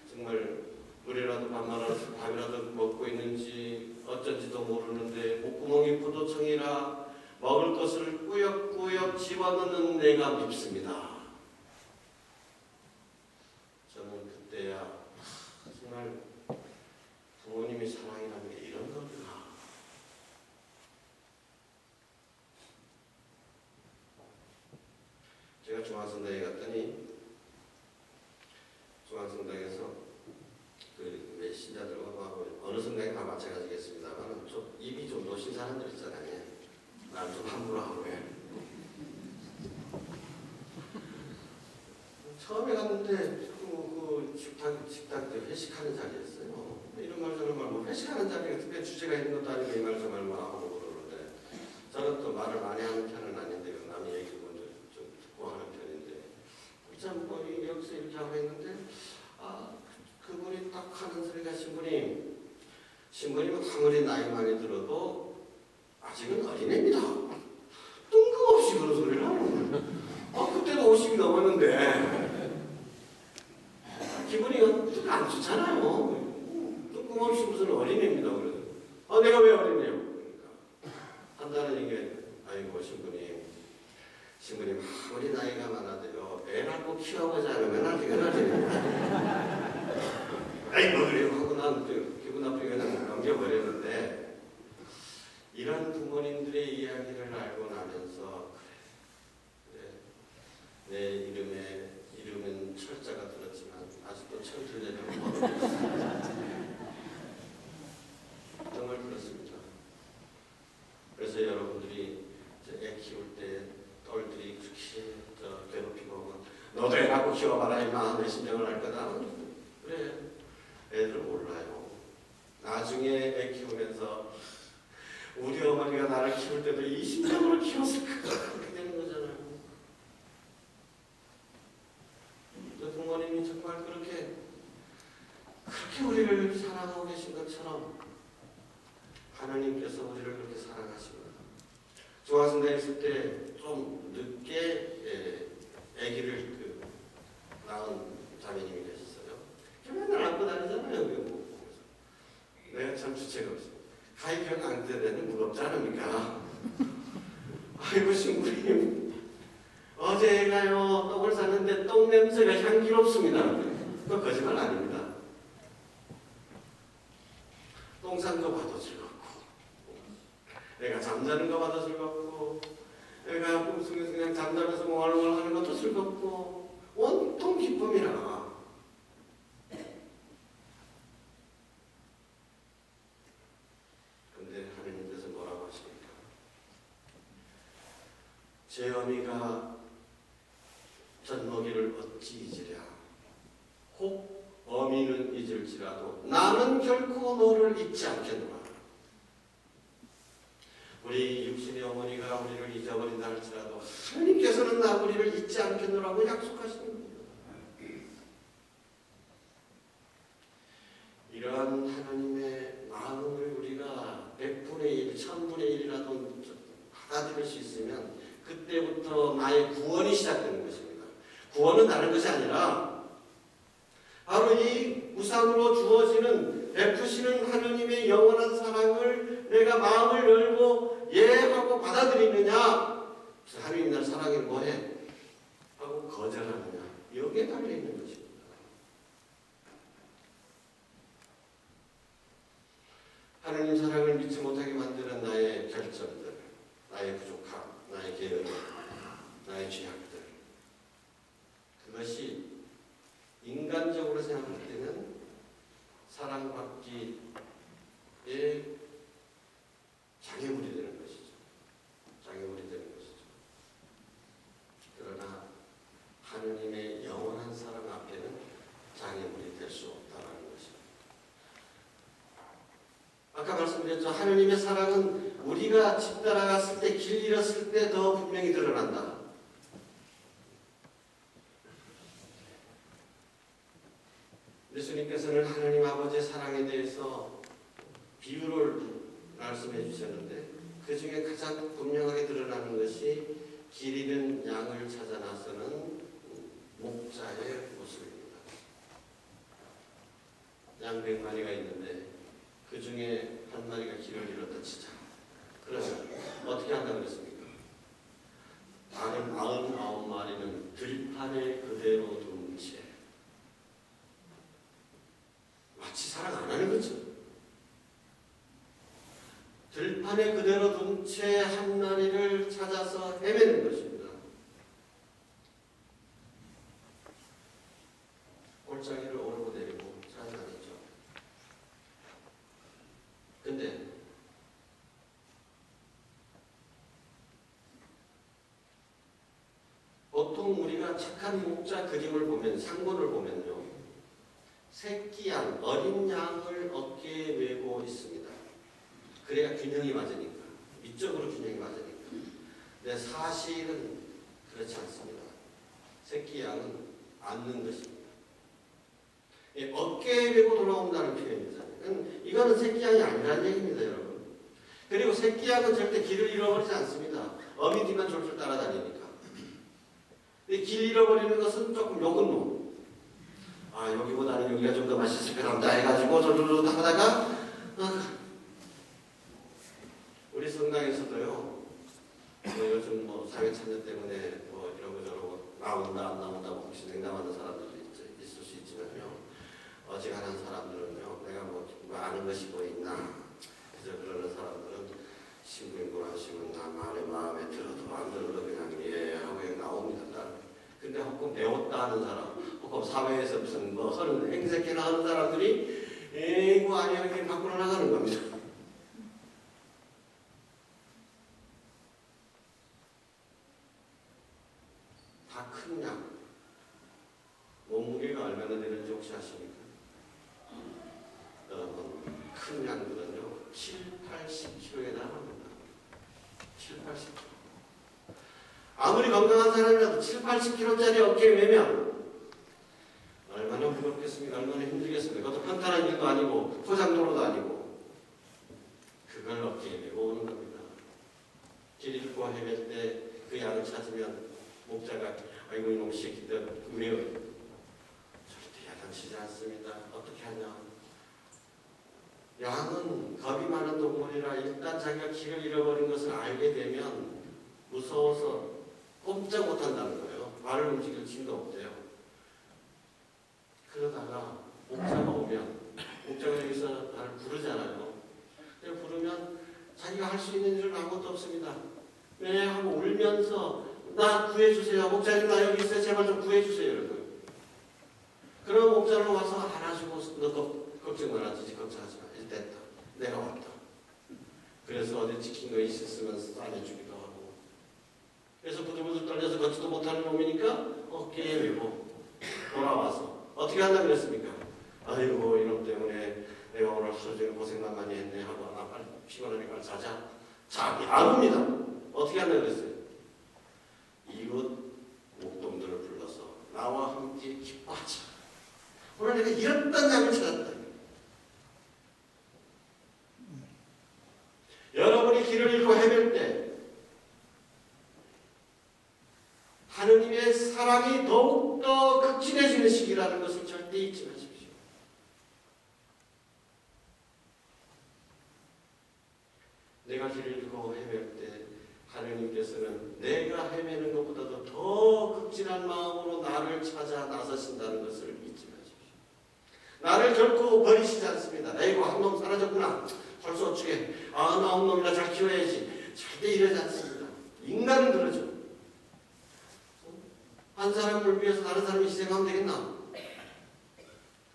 정말 물이라도 밥이라도 먹고 있는지 어쩐지도 모르는데 목구멍이 부도청이라 먹을 것을 꾸역꾸역 집어넣는 내가 밉습니다. 저는 그때야 정말 부모님의 사랑이라는 게 이런 거구나. 제가 중앙성당에 갔더니 중앙성당에서 그 신자들과 어느 성당에 다 마찬가지겠습니다만 좀 입이 좀 노신 사람들 있잖아요. 난 좀 함부로 하고 해. 처음에 갔는데 그 식당 때 회식하는 자리였어요. 이런 말 저런 말 뭐 회식하는 자리가 특별히 주제가 있는 것도 아니고 이 말 저 말 뭐 하고 그러는데 저는 또 말을 많이 하는 편은 아닌데 남의 얘기 먼저 좀 듣고 하는 편인데 참 뭐 여기서 이렇게 하고 있는데 그분이 딱 하는 소리가 신부님은 아무리 나이 많이 들어도 아직은 어린애입니다. 뜬금없이 그런 소리를 하는 거예요. 그때도 50이 넘었는데 기분이 안 좋잖아요. 뜬금없이 무슨 어린애입니다. 그래서 내가 왜 어린애요? 그러니까 한다는 얘기 아이고 신부님 아무리 나이가 많아도요 애 낳고 키워보지 않으면 아직 어린애입니다. 아이고 그래요 하고 난 기분 나쁘게 그냥 넘겨버렸는데 이런 부모님들의 이야기를 알고 나면서 그래 내 이름은 철자가 들었지만 아직도 철들려면 정말 그렇습니다. 그래서 여러분들이 애 키울 때 딸들이 그렇게 괴롭히고 너도 애 낳고 키워봐라 임마 내 심정을 알 거다. 그래 애들 몰라요. 나중에 애 키우면서 우리 어머니가 나를 키울 때도 이 심정으로 키웠을까 그렇게 되는 거잖아요. 저 부모님이 정말 그렇게 우리를 사랑하고 계신 것처럼 하나님께서 우리를 그렇게 사랑하십니다. 중앙성당에 있을 때 좀 늦게 아기를 낳은 자매님이 계셨어요. 맨날 안고 다니잖아요. 내가 참 주체가 없습니다. 가입형 안 때되는 무겁지 않습니까? 아이고 신부님 어제가요 떡을 샀는데 떡 냄새가 향기롭습니다. 그거 거짓말 아닙니다. 똥 싼 거 봐도 즐겁고, 내가 잠자는 거 봐도 즐겁고, 내가 꿈속에서 그냥 잠자면서 몽알몽알 하는 것도 즐겁고, 온통 기쁨이라. 근데 하느님께서 뭐라고 하십니까? 제 어미가 젖먹이를 어찌 잊으랴. 혹 어미는 잊을지라도 나는 결코 너를 잊지 않겠노라. 우리 육신의 어머니가 우리를 잊어버린다 할지라도 하나님께서는 우리를 잊지 않겠노라고 약속하시는 겁니다. 이러한 하나님의 마음을 우리가 100분의 1, 1000분의 1이라도 받아들일 수 있으면 그때부터 나의 구원이 시작되는 것입니다. 구원은 다른 것이 아니라 바로 이 우상으로 주어지는 베푸시는 하나님의 영원한 사랑을 내가 마음을 열고 예하고 받아들이느냐, 하나님 날 사랑해 뭐해? 하고 거절하느냐, 여기에 달려있는 것입니다. 하나님 사랑을 믿지 못하게 만드는 나의 결점들, 나의 부족함, 나의 게으름, 나의 죄악들, 그것이 인간적으로 생각할 때는 사랑받기에 장애물이 되는 것이죠. 장애물이 되는 것이죠. 그러나 하느님의 영원한 사랑 앞에는 장애물이 될 수 없다는 것입니다. 아까 말씀드렸죠. 하느님의 사랑은 우리가 집 따라갔을 때, 길 잃었을 때 더 분명히 드러난다. 예수님께서는 하나님 아버지의 사랑에 대해서 비유를 말씀해 주셨는데 그 중에 가장 분명하게 드러나는 것이 길 잃은 양을 찾아 나서는 목자의 모습입니다. 양 100마리가 있는데 그 중에 한 마리가 길을 잃었다 치자. 그러면 어떻게 한다고 그랬습니까? 다른 99마리는 들판에 그대로 둔 채 마치 사랑 안 하는 거죠. 들판에 그대로 둔 채 한 마리를 찾아서 헤매는 것입니다. 골짜기를 오르고 내리고 찾아다니죠. 근데 보통 우리가 착한 목자 그림을 보면, 상본을 보면요, 새끼 양, 어린 양을 어깨에 메고 있습니다. 그래야 균형이 맞으니까. 위쪽으로 균형이 맞으니까. 근데 사실은 그렇지 않습니다. 새끼 양은 앉는 것입니다. 어깨에 메고 돌아온다는 표현이잖아요. 이거는 새끼 양이 아니라는 얘기입니다, 여러분. 그리고 새끼 양은 절대 길을 잃어버리지 않습니다. 어미 뒤만 졸졸 따라다니니까. 근데 길 잃어버리는 것은 조금 욕은 뭐. 아, 여기보다는 여기가 좀 더 맛있을 것 같다 해가지고 저저저 하다가 우리 성당에서도요, 요즘 사회참여 때문에 이러고 저러고 나온다 안 나온다 혹시 냉담하는 사람들도 있을 수 있지만요, 어지간한 사람들은요, 내가 아는 것이 있나 그저 그러는 사람들은 신부인분 하시면 나 말의 마음에 들어도 안 들어도 그냥 예 하고 그냥 나옵니다. 근데 혹은 배웠다 하는 사람, 혹은 사회에서 무슨 하는 행색해나 하는 사람들이 에이구 아니야 이렇게 밖으로 나가는 겁니다. 다 큰 양. 몸무게가 얼마나 되는지 혹시 아십니까? 큰 양들은요 7, 80kg에 달합니다. 7, 80kg. 아무리 건강한 사람이라도 7, 80kg짜리 어깨에 매면 얼마나 무겁겠습니까? 얼마나 힘들겠습니까? 그것도 평탄한 일도 아니고 포장도로도 아니고 그걸 어깨에 메고 오는 겁니다. 길 잃고 헤맬 때 그 양을 찾으면 목자가 아이고 이놈 새끼들 왜요? 절대 야단치지 않습니다. 어떻게 하냐? 양은 겁이 많은 동물이라 일단 자기가 길을 잃어버린 것을 알게 되면 무서워서 꼼짝 못한다는 거예요. 발을 움직일 힘도 없대요. 그러다가 목자가 오면 목자가 여기서 나를 부르잖아요. 부르면 자기가 할 수 있는 일은 아무것도 없습니다. 왜? 하고 울면서 나 구해주세요. 목자님 나 여기 있어요. 제발 좀 구해주세요. 이러고요. 그럼 목자를 와서 안아주고 너 걱정 말아주지. 걱정하지 마. 이제 됐다. 내가 왔다. 그래서 어디 지킨 거 있었으면 싸내주기도 하고. 그래서 부들부들 떨려서 걷지도 못하는 놈이니까 어깨에 메고 돌아와서 어떻게 한다고 그랬습니까? 아이고 이놈 때문에 내가 오늘 하루 종일 고생만 많이 했네 하고 나 빨리 피곤하니까 자자. 자기 안 옵니다. 어떻게 한다고 그랬어요? 이웃 목동들을 불러서 나와 함께 기뻐하자. 오늘 내가 이랬던 잠을 찾았다. 여러분이 길을 잃고 헤맬 때 하느님의 사랑이 더욱더 극진해지는 시기라는 것을 절대 잊지 마십시오. 내가 길을 잃고 헤맬 때 하느님께서는 내가 헤매는 것보다도 더 극진한 마음으로 나를 찾아 나서신다는 것을 잊지 마십시오. 나를 결코 버리시지 않습니다. 에이고 한 놈 사라졌구나. 벌써 어쩌게 나 한 놈이나 잘 키워야지. 절대 이러지 않습니다. 인간은 그러죠. 한 사람을 위해서 다른 사람이 희생하면 되겠나?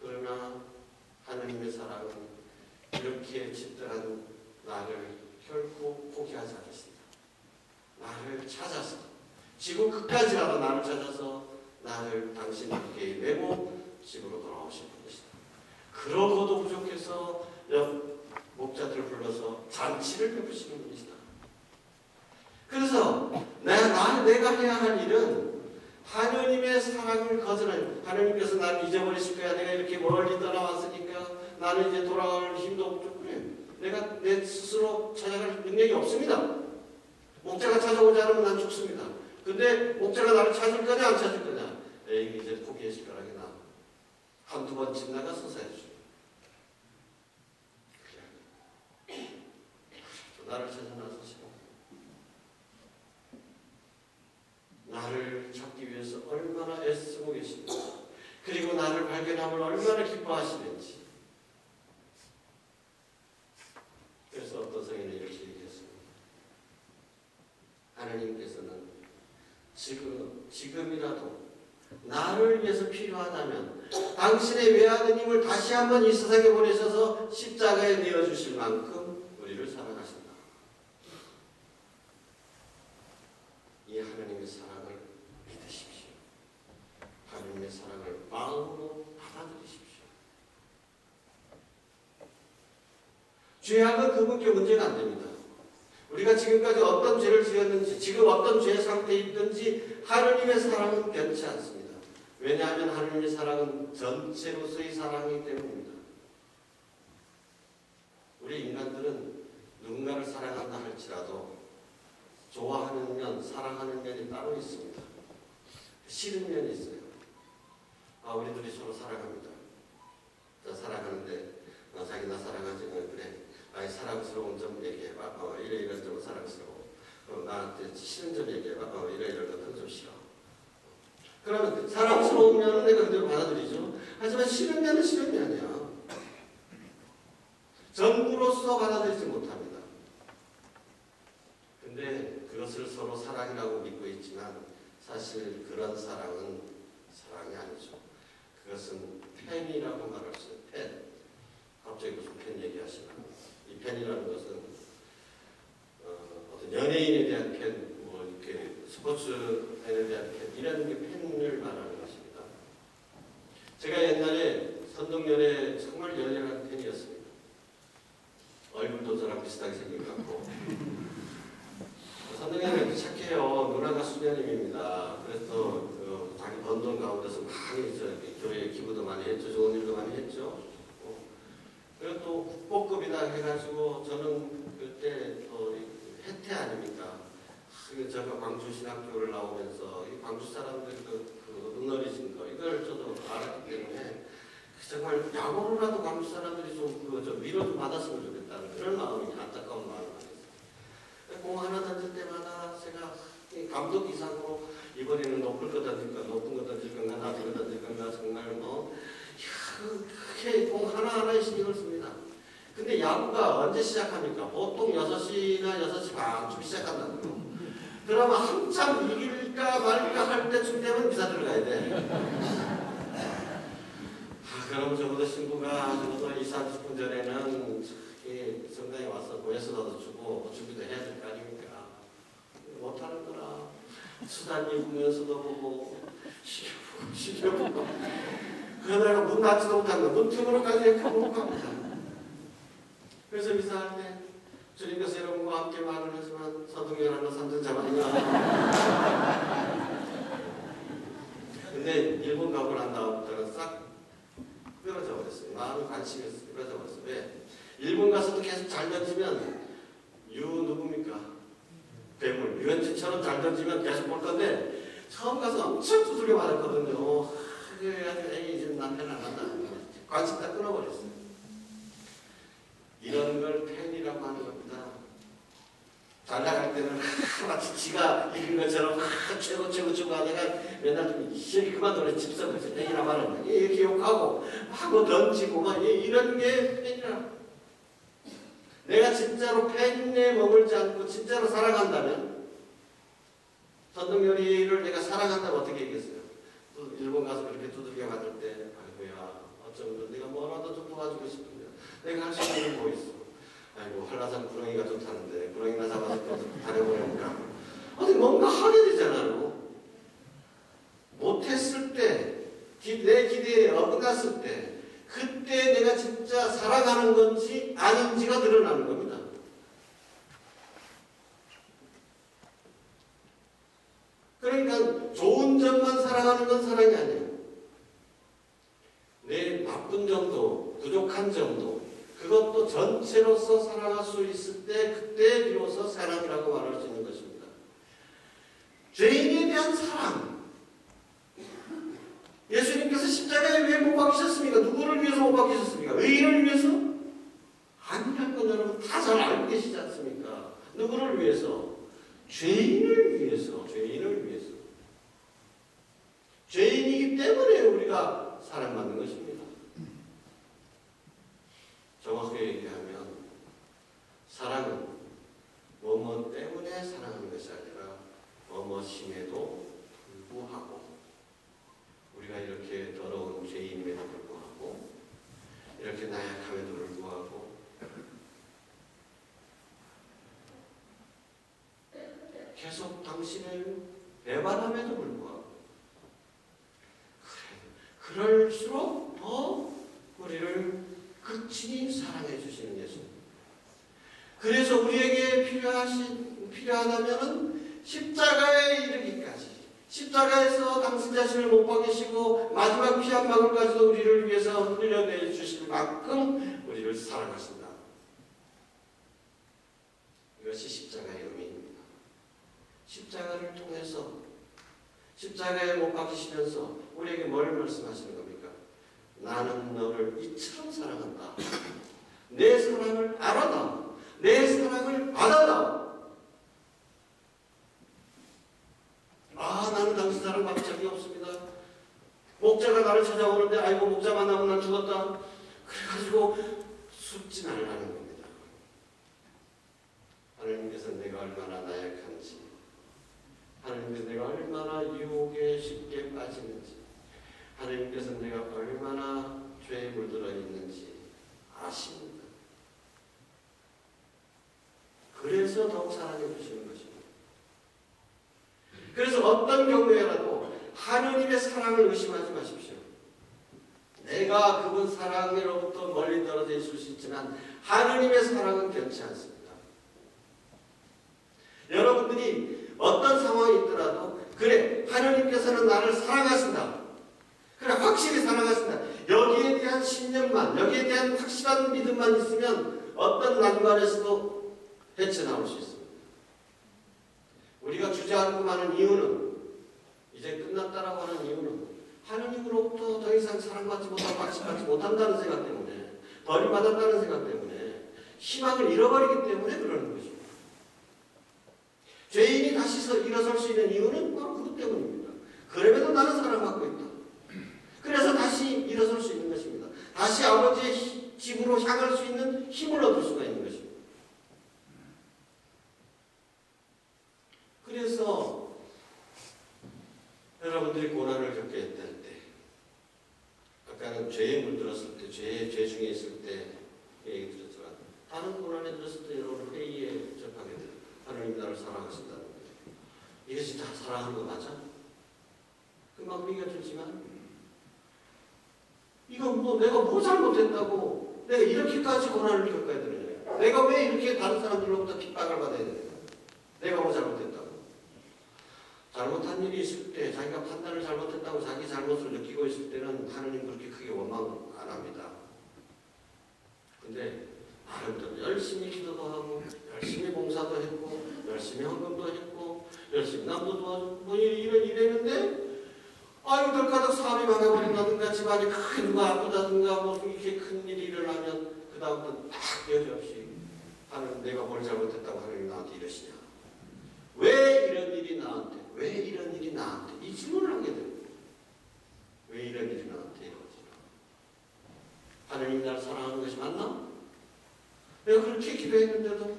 그러나 하느님의 사랑은 이렇게 집단한 나를 결코 포기하지 않으신다. 나를 찾아서 지구 끝까지라도 나를 찾아서 나를 당신 어깨에 메고 집으로 돌아오신 분이시다. 그러고도 부족해서 목자들을 불러서 잔치를 베푸시는 분이시다. 그래서 내가 해야 할 일은 하느님의 사랑을 거절하는, 하느님께서 나를 잊어버리실 거야. 내가 이렇게 멀리 떠나왔으니까 나는 이제 돌아갈 힘도 없고 그래. 내가 내 스스로 찾아갈 능력이 없습니다. 목자가 찾아오지 않으면 난 죽습니다. 근데 목자가 나를 찾을 거냐 안 찾을 거냐? 에이 이제 포기하실 거라기나 한두 번 집 나가서 해주죠. 나를 찾아 나서시고 나를 찾기 위해서 얼마나 애쓰고 계십니까? 그리고 나를 발견함을 얼마나 기뻐하시는지. 그래서 어떤 성인은 이렇게 얘기했습니다. 하나님께서는 지금이라도 나를 위해서 필요하다면 당신의 외아드님을 다시 한번 이 세상에 보내셔서 십자가에 내어주실 만큼 우리를 사랑하신다. 이 하나님의 사랑을 믿으십시오. 하나님의 사랑을 마음으로 받아들이십시오. 죄악은 그분께 문제가 안 됩니다. 우리가 지금까지 어떤 죄를 지었는지, 지금 어떤 죄 상태에 있든지 하느님의 사랑은 변치 않습니다. 왜냐하면 하느님의 사랑은 전체로서의 사랑이기 때문입니다. 우리 인간들은 누군가를 사랑한다 할지라도 좋아하는 면, 사랑하는 면이 따로 있습니다. 싫은 면이 있어요. 우리들이 서로 사랑합니다. 사랑하는데 자기 나 사랑하지? 그래. 나의 사랑스러운 점 얘기해봐. 이런 점은 사랑스러워. 나한테 싫은 점 얘기해봐. 이런 것은 좀 싫어. 그러면 사랑스러운 면은 내가 그대로 받아들이죠. 하지만 싫은 면은 싫은 면이야. 전부로서 받아들이지 못합니다. 근데 그것을 서로 사랑이라고 믿고 있지만 사실 그런 사랑은 사랑이 아니죠. 그것은 팬이라고 말할 수 있어요. 팬. 갑자기 무슨 팬 얘기하시나. 이 팬이라는 것은 어떤 연예인에 대한 팬, 이렇게 스포츠팬에 대한 팬, 이런 게 팬을 말하는 것입니다. 제가 옛날에 선동열에 정말 열렬한 팬이었습니다. 얼굴도 저랑 비슷하게 생긴 것 같고. 선동열은 착해요. 누나가 수녀님입니다. 그래서 자기 번 돈 가운데서 많이 교회에 기부도 많이 했죠. 좋은 일도 많이 했죠. 그리고 또 국보급이다 해가지고 저는 그때 혜태 아닙니까? 제가 광주신학교를 나오면서 이 광주 사람들 눈어리진 거 이걸 저도 알았기 때문에 정말 야구로라도 광주 사람들이 좀 위로 좀 받았으면 좋겠다는 그런 마음이 안타까운 마음이 많았어요. 공 하나 던질 때마다 제가 감독 이상으로 이번에는 높을 거 던질 건가, 높은 거 던질 건가, 낮은 거 던질 건가, 정말 뭐 그렇게 공 하나하나에 신경을 씁니다. 근데 야구가 언제 시작합니까? 보통 6시나 6시 반쯤 시작한다는 거. 그러면 한참 이길까 말까 할 때쯤 되면 미사 들어가야 돼. 그럼 적어도 신부가 적어도 20-30분 전에는 성당에 와서 고해서라도 주고 준비도 해야 될 거 아닙니까? 못하는 거라. 수단 입으면서도 보고 시켜보고 그러다가 문 닫지도 못한 거 문틈으로까지 이렇게 보고 갑니다. 그래서 미사할 때 주님께서 여러분과 함께 말을 하지만 서동열하는 삼천자만이가 근데 일본 가고 난 다음부터는 싹 끊어져 버렸어요. 마음이 관심이 끊어져 버렸어요. 왜? 일본 가서도 계속 잘 던지면 누굽니까? 괴물 유현진처럼 잘 던지면 계속 볼 건데 처음 가서 엄청 두들겨 맞았거든요. 에이 이제 남편 안 한다. 관심 다 끊어버렸어요. 이런 걸 팬이라고 하는 겁니다. 잘 나갈 때는 마치 지가 이긴 것처럼 최고 하다가 맨날 좀 시험이 그만둬라 집사면서 팬이라 말하는 이렇게 욕하고 하고 던지고 막 이런 게 팬이라. 내가 진짜로 팬에 머물지 않고 진짜로 사랑한다면 전동열이를 내가 사랑한다면 어떻게 얘기했어요? 또 일본 가서 그렇게 두들겨 맞을 때 아이고야 어쩌면 내가 뭐라도 좀 도와주고 싶은데 내가 할 수 있는 게 뭐 있어? 아이고 한라산 구렁이가 좀 타는데 구렁이나 잡아서 다녀보니까 어디 뭔가 하게 되잖아요. 못했을 때 내 기대에 어긋났을 때 그때 내가 진짜 사랑하는 건지 아닌지가 드러나는 겁니다. 그러니까 좋은 점만 사랑하는 건 사랑이 아니에요. 내 나쁜 점도 부족한 점도 그것도 전체로서 사랑할 수 있을 때 그때 비로소 사랑이라고 말할 수 있는 것입니다. 죄인에 대한 사랑. 예수님께서 십자가에 왜 못 박히셨습니까? 누구를 위해서 못 박히셨습니까? 의인을 위해서? 아니란 건 여러분 다 잘 알고 계시지 않습니까? 누구를 위해서? 죄인을 위해서. 죄인을 위해서. 죄인이기 때문에 우리가 사랑받는 것입니다. 정확하게 얘기하면 사랑은 뭐뭐 때문에 사랑하는 것이 아니라 뭐뭐심에도 불구하고 우리가 이렇게 더러운 죄인임에도 불구하고 이렇게 나약함에도 불구하고 계속 당신을 배반함에도 불구하고 그럴수록 더 우리를 극진히 사랑해 주시는 예수님. 그래서 우리에게 필요하다면 십자가에 이르기까지 십자가에서 당신 자신을 못 박이시고 마지막 피 한 방울까지도 우리를 위해서 흘려내 주실 만큼 우리를 사랑하신다. 이것이 십자가의 의미입니다. 십자가를 통해서 십자가에 못 박히시면서 우리에게 뭘 말씀하시는 겁니까? 나는 너를 이처럼 사랑한다. 내 사랑을 알아다. 내 사랑을 받아다. 나는 당신 사랑 받은 적이 없습니다. 목자가 나를 찾아오는데 아이고 목자 만나면 난 죽었다. 그래가지고 숨지 말라는 겁니다. 하나님께서 내가 얼마나 나약한지 하나님께서 내가 얼마나 유혹에 쉽게 빠지는지 하나님께서 내가 얼마나 죄에 물들어 있는지 아십니다. 그래서 더욱 사랑해 주시는 것입니다. 그래서 어떤 경우에라도 하느님의 사랑을 의심하지 마십시오. 내가 그분 사랑으로부터 멀리 떨어져 있을 수 있지만 하느님의 사랑은 변치 않습니다. 여러분들이 어떤 상황이 있더라도 그래 하느님께서는 나를 사랑하신다. 그래 확실히 사랑하신다. 여기에 대한 신념만 여기에 대한 확실한 믿음만 있으면 어떤 난관에서도 헤쳐나올 수 있습니다. 우리가 주저앉고 하는 이유는 이제 끝났다라고 하는 이유는 하느님으로부터 더 이상 사랑받지 못하고 박식받지 못한다는 생각 때문에 버림받았다는 생각 때문에 희망을 잃어버리기 때문에 그러는 것입니다. 죄인이 다시 일어설 수 있는 이유는 바로 그것 때문입니다. 그럼에도 나는 사랑받고 있다. 그래서 다시 일어설 수 있는 것입니다. 다시 아버지의 집으로 향할 수 있는 힘을 얻을 수가 있는 것입니다. 그래서 여러분들이 고난을 겪게 될 때, 아까는 죄에 물들었을 때, 죄 중에 있을 때 얘기 드렸지만, 다른 고난에 들었을 때 여러분 회의에 접하게 돼요. 하나님 나를 사랑하신다는 거예요. 이게 진짜 사랑하는 거 맞아? 금방 우리가 좋지만, 이거 내가 뭐 잘못했다고 내가 이렇게까지 고난을 겪어야 되느냐? 내가 왜 이렇게 다른 사람들로부터 핍박을 받아야 되느냐? 내가 뭐 잘못했다고? 잘못한 일이 있을 때, 자기가 판단을 잘못했다고 자기 잘못을 느끼고 있을 때는 하나님 그렇게 크게 원망 안 합니다. 근데 나름대로 열심히 기도도 하고, 열심히 봉사도 했고, 열심히 헌금도 했고, 열심히 남도 도와주고, 뭐 이랬는데, 아유, 덜가닥 사업이 망해버린다든가, 집안이 크게 누가 아프다든가, 뭐 이렇게 큰 일이 일어나면, 그다음부터 딱 여지없이 하나님 내가 뭘 잘못했다고 하나님 나한테 이러시냐? 왜 이런 일이 나한테? 왜 이런 일이 나한테? 이 질문을 하게 됩니다. 왜 이런 일이 나한테 이러지나? 하나님이 나를 사랑하는 것이 맞나? 내가 그렇게 기도했는데도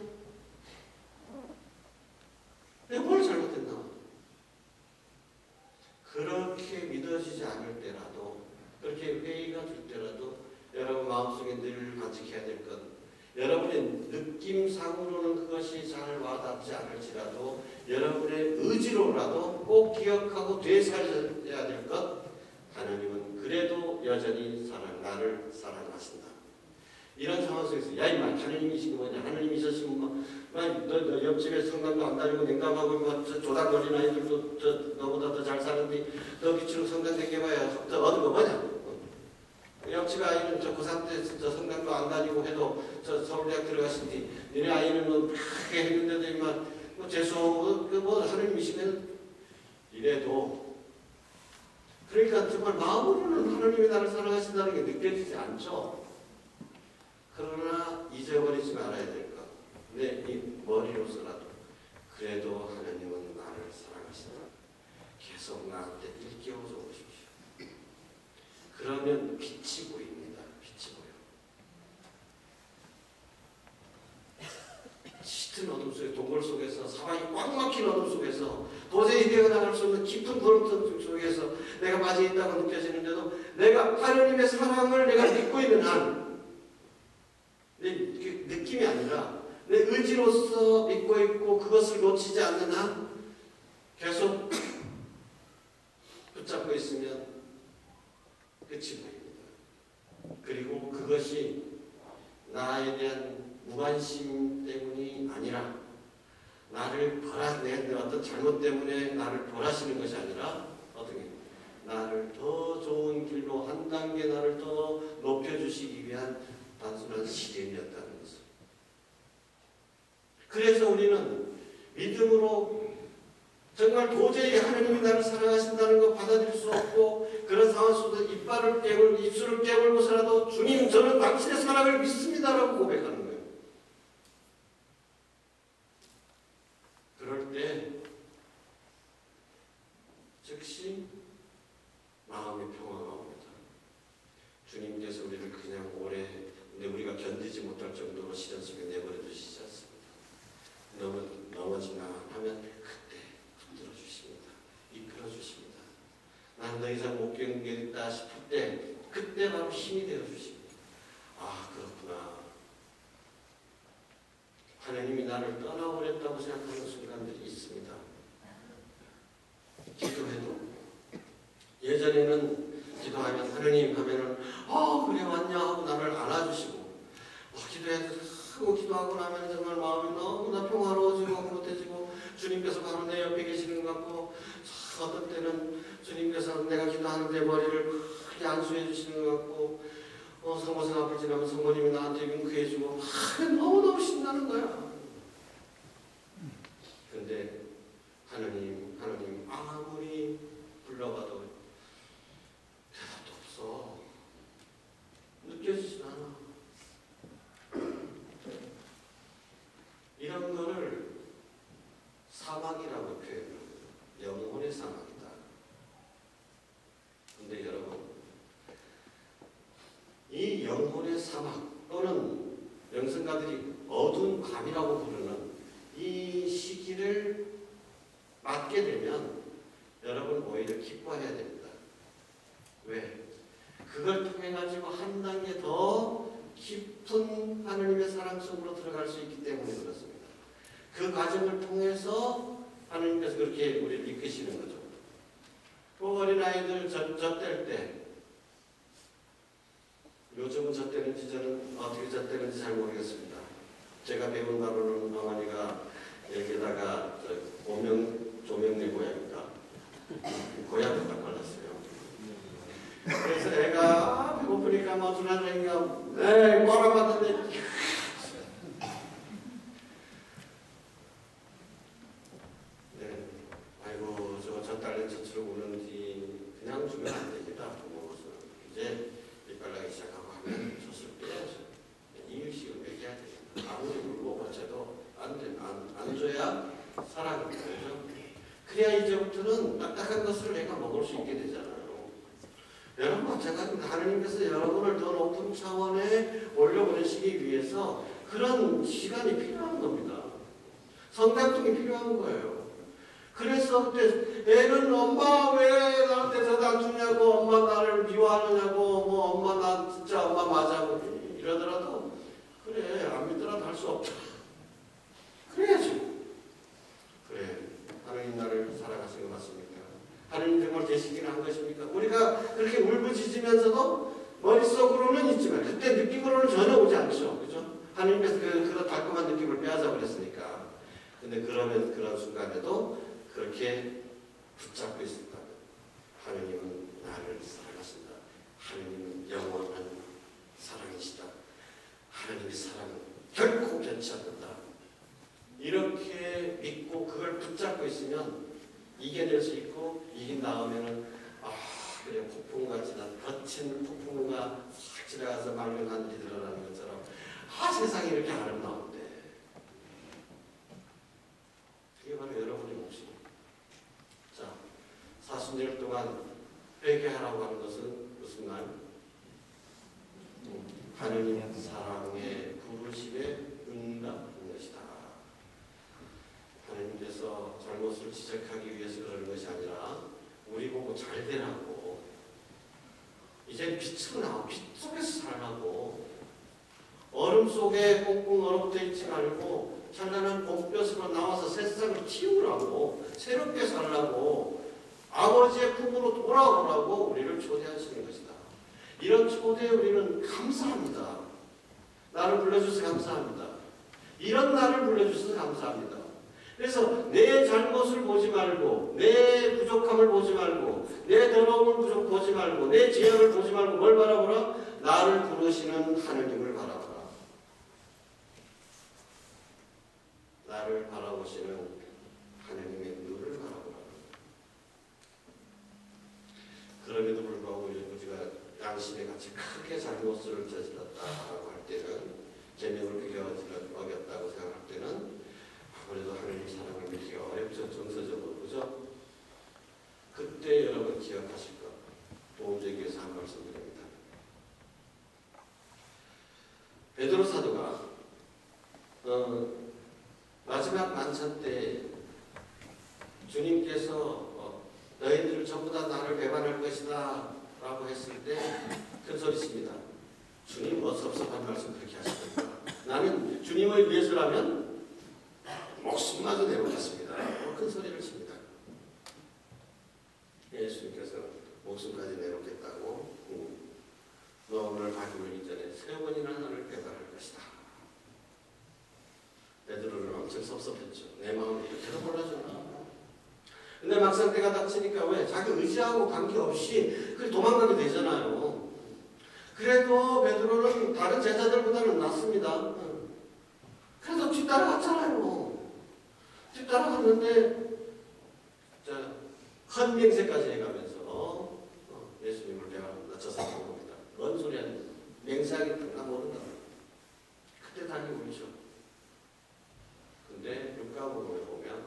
내가 뭘 잘못했나? 그렇게 믿어지지 않을 때라도, 그렇게 회의가 들 때라도 여러분 마음속에 늘 간직해야 될 것, 여러분의 느낌상으로는 그것이 잘 와닿지 않을지라도 여러분의 의지로라도 꼭 기억하고 되살려야 될 것, 하나님은 그래도 여전히 나를 사랑하신다. 이런 상황 속에서 야 이마 하나님이신 거 뭐냐, 하나님이셨으면 너 옆집에 성당도 안 다니고 냉담하고 뭐 조당거리는 아이들도 너보다 더 잘 사는데 너 빛으로 성당 댕겨봐야 더 얻은 거 뭐냐? 옆집 아이는 저 고3 때 저 성당도 안 다니고 해도 저 서울대학 들어가신 뒤 너네 아이는 뭐 크게 했는데도 이만 뭐 재수하고 뭐 하나님이시면 이래도, 그러니까 정말 마음으로는 하나님이 나를 사랑하신다는 게 느껴지지 않죠. 그러나 잊어버리지 말아야 될 것, 내 이 머리로서라도 그래도 하나님은 나를 사랑하신다. 계속 나한테 일깨워줘 보십시오. 그러면 빛이 보입니다. 빛이 보여. 짙은 어둠 속에, 동굴 속에서, 사방이 꽉 막힌 어둠 속에서, 도저히 헤어나갈 수 없는 깊은 구름통 속에서 내가 빠져 있다고 느껴지는데도 내가 하나님의 사랑을 내가 믿고 있는 한, 내 느낌이 아니라 내 의지로서 믿고 있고 그것을 놓치지 않는 한 계속 붙잡고 있으면 끝이 보입니다. 그리고 그것이 나에 대한 무관심 때문이 아니라 나를 내 어떤 잘못 때문에 나를 벌하시는 것이 아니라 어떻게 나를 더 좋은 길로 한 단계 나를 더 높여주시기 위한 단순한 시련이었다는 것을. 그래서 우리는 믿음으로 정말 도저히 하나님이 나를 사랑하신다는 거 받아들일 수 없고, 그런 상황 속에서 이빨을 깨물고 입술을 깨물고서라도 주님 저는 당신의 사랑을 믿습니다라고 고백하는 거예요. 그럴 때 즉시 마음의 평화가 옵니다. 주님께서 우리를 그냥 오래 우리가 견디지 못할 정도로 시련 속에 내버려 두시지 않습니다. 넘어지나 하면 그때 붙들어 주십니다. 이끌어 주십니다. 난 더 이상 못 견디겠다 싶을 때 그때 바로 힘이 되어 주십니다. 아 그렇구나. 하나님이 나를 떠나버렸다고 생각하는 순간들이 있습니다. 기도해도 예전에는 기도하면 하느님 하면은 그래 왔냐 하고 나를 안아주시고, 기도하고 기도하고 나면 정말 마음이 너무나 평화로워지고 흐뭇해지고 주님께서 바로 내 옆에 계시는 것 같고, 어떤 때는 주님께서 내가 기도하는데 머리를 크게 안수해 주시는 것 같고, 성모생 앞을 지나면 성모님이 나한테 윙크해주고 너무너무 신나는 거야. 근데 하나님 아무리 불러봐도 대답도 없어. 느껴지진 않아. 이런 거를 사막이라고 표현합니다. 영혼의 사막이다. 암이라고 부르는 이 시기를 맞게 되면 여러분 오히려 기뻐해야 됩니다. 왜? 그걸 통해 가지고 한 단계 더 깊은 하느님의 사랑 속으로 들어갈 수 있기 때문에 그렇습니다. 그 과정을 통해서 하느님께서 그렇게 우리를 이끄시는 거죠. 또 어린아이들 젖댈 때, 요즘은 젖대는지 저는 어떻게 젖대는지 잘 모르겠습니다. 제가 배운 바로는 어머니가 여기다가 조명내 고양이가 고양이 딱 걸렸어요. 그래서 애가 배고프니까 뭐 주나저니까 네 뭐라 봤는데 네 아이고 저 딸내 젖으로 우는지 그냥 주면 안 되겠다. 부모로서 이제 입발나기 시작하고 하면 젖을 빼야죠. 이유식을 먹여야 됩니다. 아무리 울고 어째도 안 줘야 사랑이 되죠. 그래야 이제부터는 딱딱한 것을 내가 먹을 수 있게 되잖아요. 여러분 마찬가지입니다. 하나님께서 여러분을 더 높은 차원에 올려보내시기 위해서 그런 시간이 필요한 겁니다. 성장통이 필요한 거예요. 그래서 그때 애는 엄마 왜 나한테 젖 안 주냐고, 엄마 나를 미워하느냐고, 뭐 엄마 나 진짜 엄마 맞아 이러더라도 그래 안 믿더라도 할 수 없다. 그래야지. 그래 하나님 나를 사랑하신 거 맞습니까? 하나님 정말 계시기를 한 것입니까? 우리가 그렇게 울부짖으면서도 머릿속으로는 있지만 그때 느낌으로는 전혀 오지 않죠. 그죠? 하나님께서 그런 달콤한 느낌을 빼앗아 버렸으니까. 근데 그러면 그런 순간에도 그렇게 붙잡고 있었다면 하나님은 나를 사랑하신다. 하나님은 영원한 사랑이시다. 하나님의 사랑은 결코 변치 않는다. 이렇게 믿고 그걸 붙잡고 있으면 이겨낼 수 있고 이긴 다음에는 그래 폭풍같이 거친 폭풍과 싹 지나가서 맑은 하늘이 드러나는 것처럼 세상이 이렇게 아름다운데 그게 바로 여러분의 몫입니다. 자, 40년 동안 회개하라고 하는 것은 무슨 말? 하느님 사랑의 부르심에 응답하는 것이다. 하나님께서 잘못을 지적하기 위해서 그러는 것이 아니라 우리 보고 잘 되라고 이제 빛으로 나와 빛 속에서 살라고 얼음 속에 꽁꽁 얼어붙어 있지 말고 찬란한 봄볕으로 나와서 세상을 틔우라고 새롭게 살라고 아버지의 품으로 돌아오라고 우리를 초대하시는 것이다. 이런 초대에 우리는 감사합니다. 나를 불러주셔서 감사합니다. 이런 나를 불러주셔서 감사합니다. 그래서 내 잘못을 보지 말고 내 부족함을 보지 말고 내 더러움을 보지 말고 내 죄악을 보지 말고 뭘 바라보라? 나를 부르시는 하느님을 바라보라. 나를 바라보시는 하느님의 눈을 바라보라. 그럼에도 불구하고 우리가 양심의 같이 크게 잘못을 저질렀다고 할 때는 계명을 크게 어겼다고 생각할 때는 아무래도 하나님 사랑을 믿기가 어렵죠. 정서적으로. 그죠? 그때 여러분 기억하실 것. 도움되기 위해서 한 말씀 드립니다. 베드로 사도가 마지막 만찬 때 주님께서 너희들을 전부 다 나를 배반할 것이다 라고 했을 때 큰 소리칩니다. 주님 섭섭한 말씀 그렇게 하십니까? 나는 주님을 위해서라면 목숨마저 내놓겠습니다. 큰 소리를 칩니다. 예수님께서 목숨까지 내놓겠다고 너 오늘 가지고 이전에 3번이나 나를 배반할 것이다. 베드로는 엄청 섭섭했죠. 내 마음이 이렇게도 몰라주나. 근데 막상 때가 닥치니까 왜? 자기 의지하고 관계없이 그렇게 도망가게 되잖아요. 그래도 베드로는 다른 제자들보다는 낫습니다. 그래도 뒤따라갔잖아요. 뒤따라갔는데 헌맹세까지 해가면서 예수님을 내가 낮춰서 봅니다. 뭔 소리 하냐. 맹세하기 나 모른다. 그때 다시 울죠. 근데 육가복음에 보면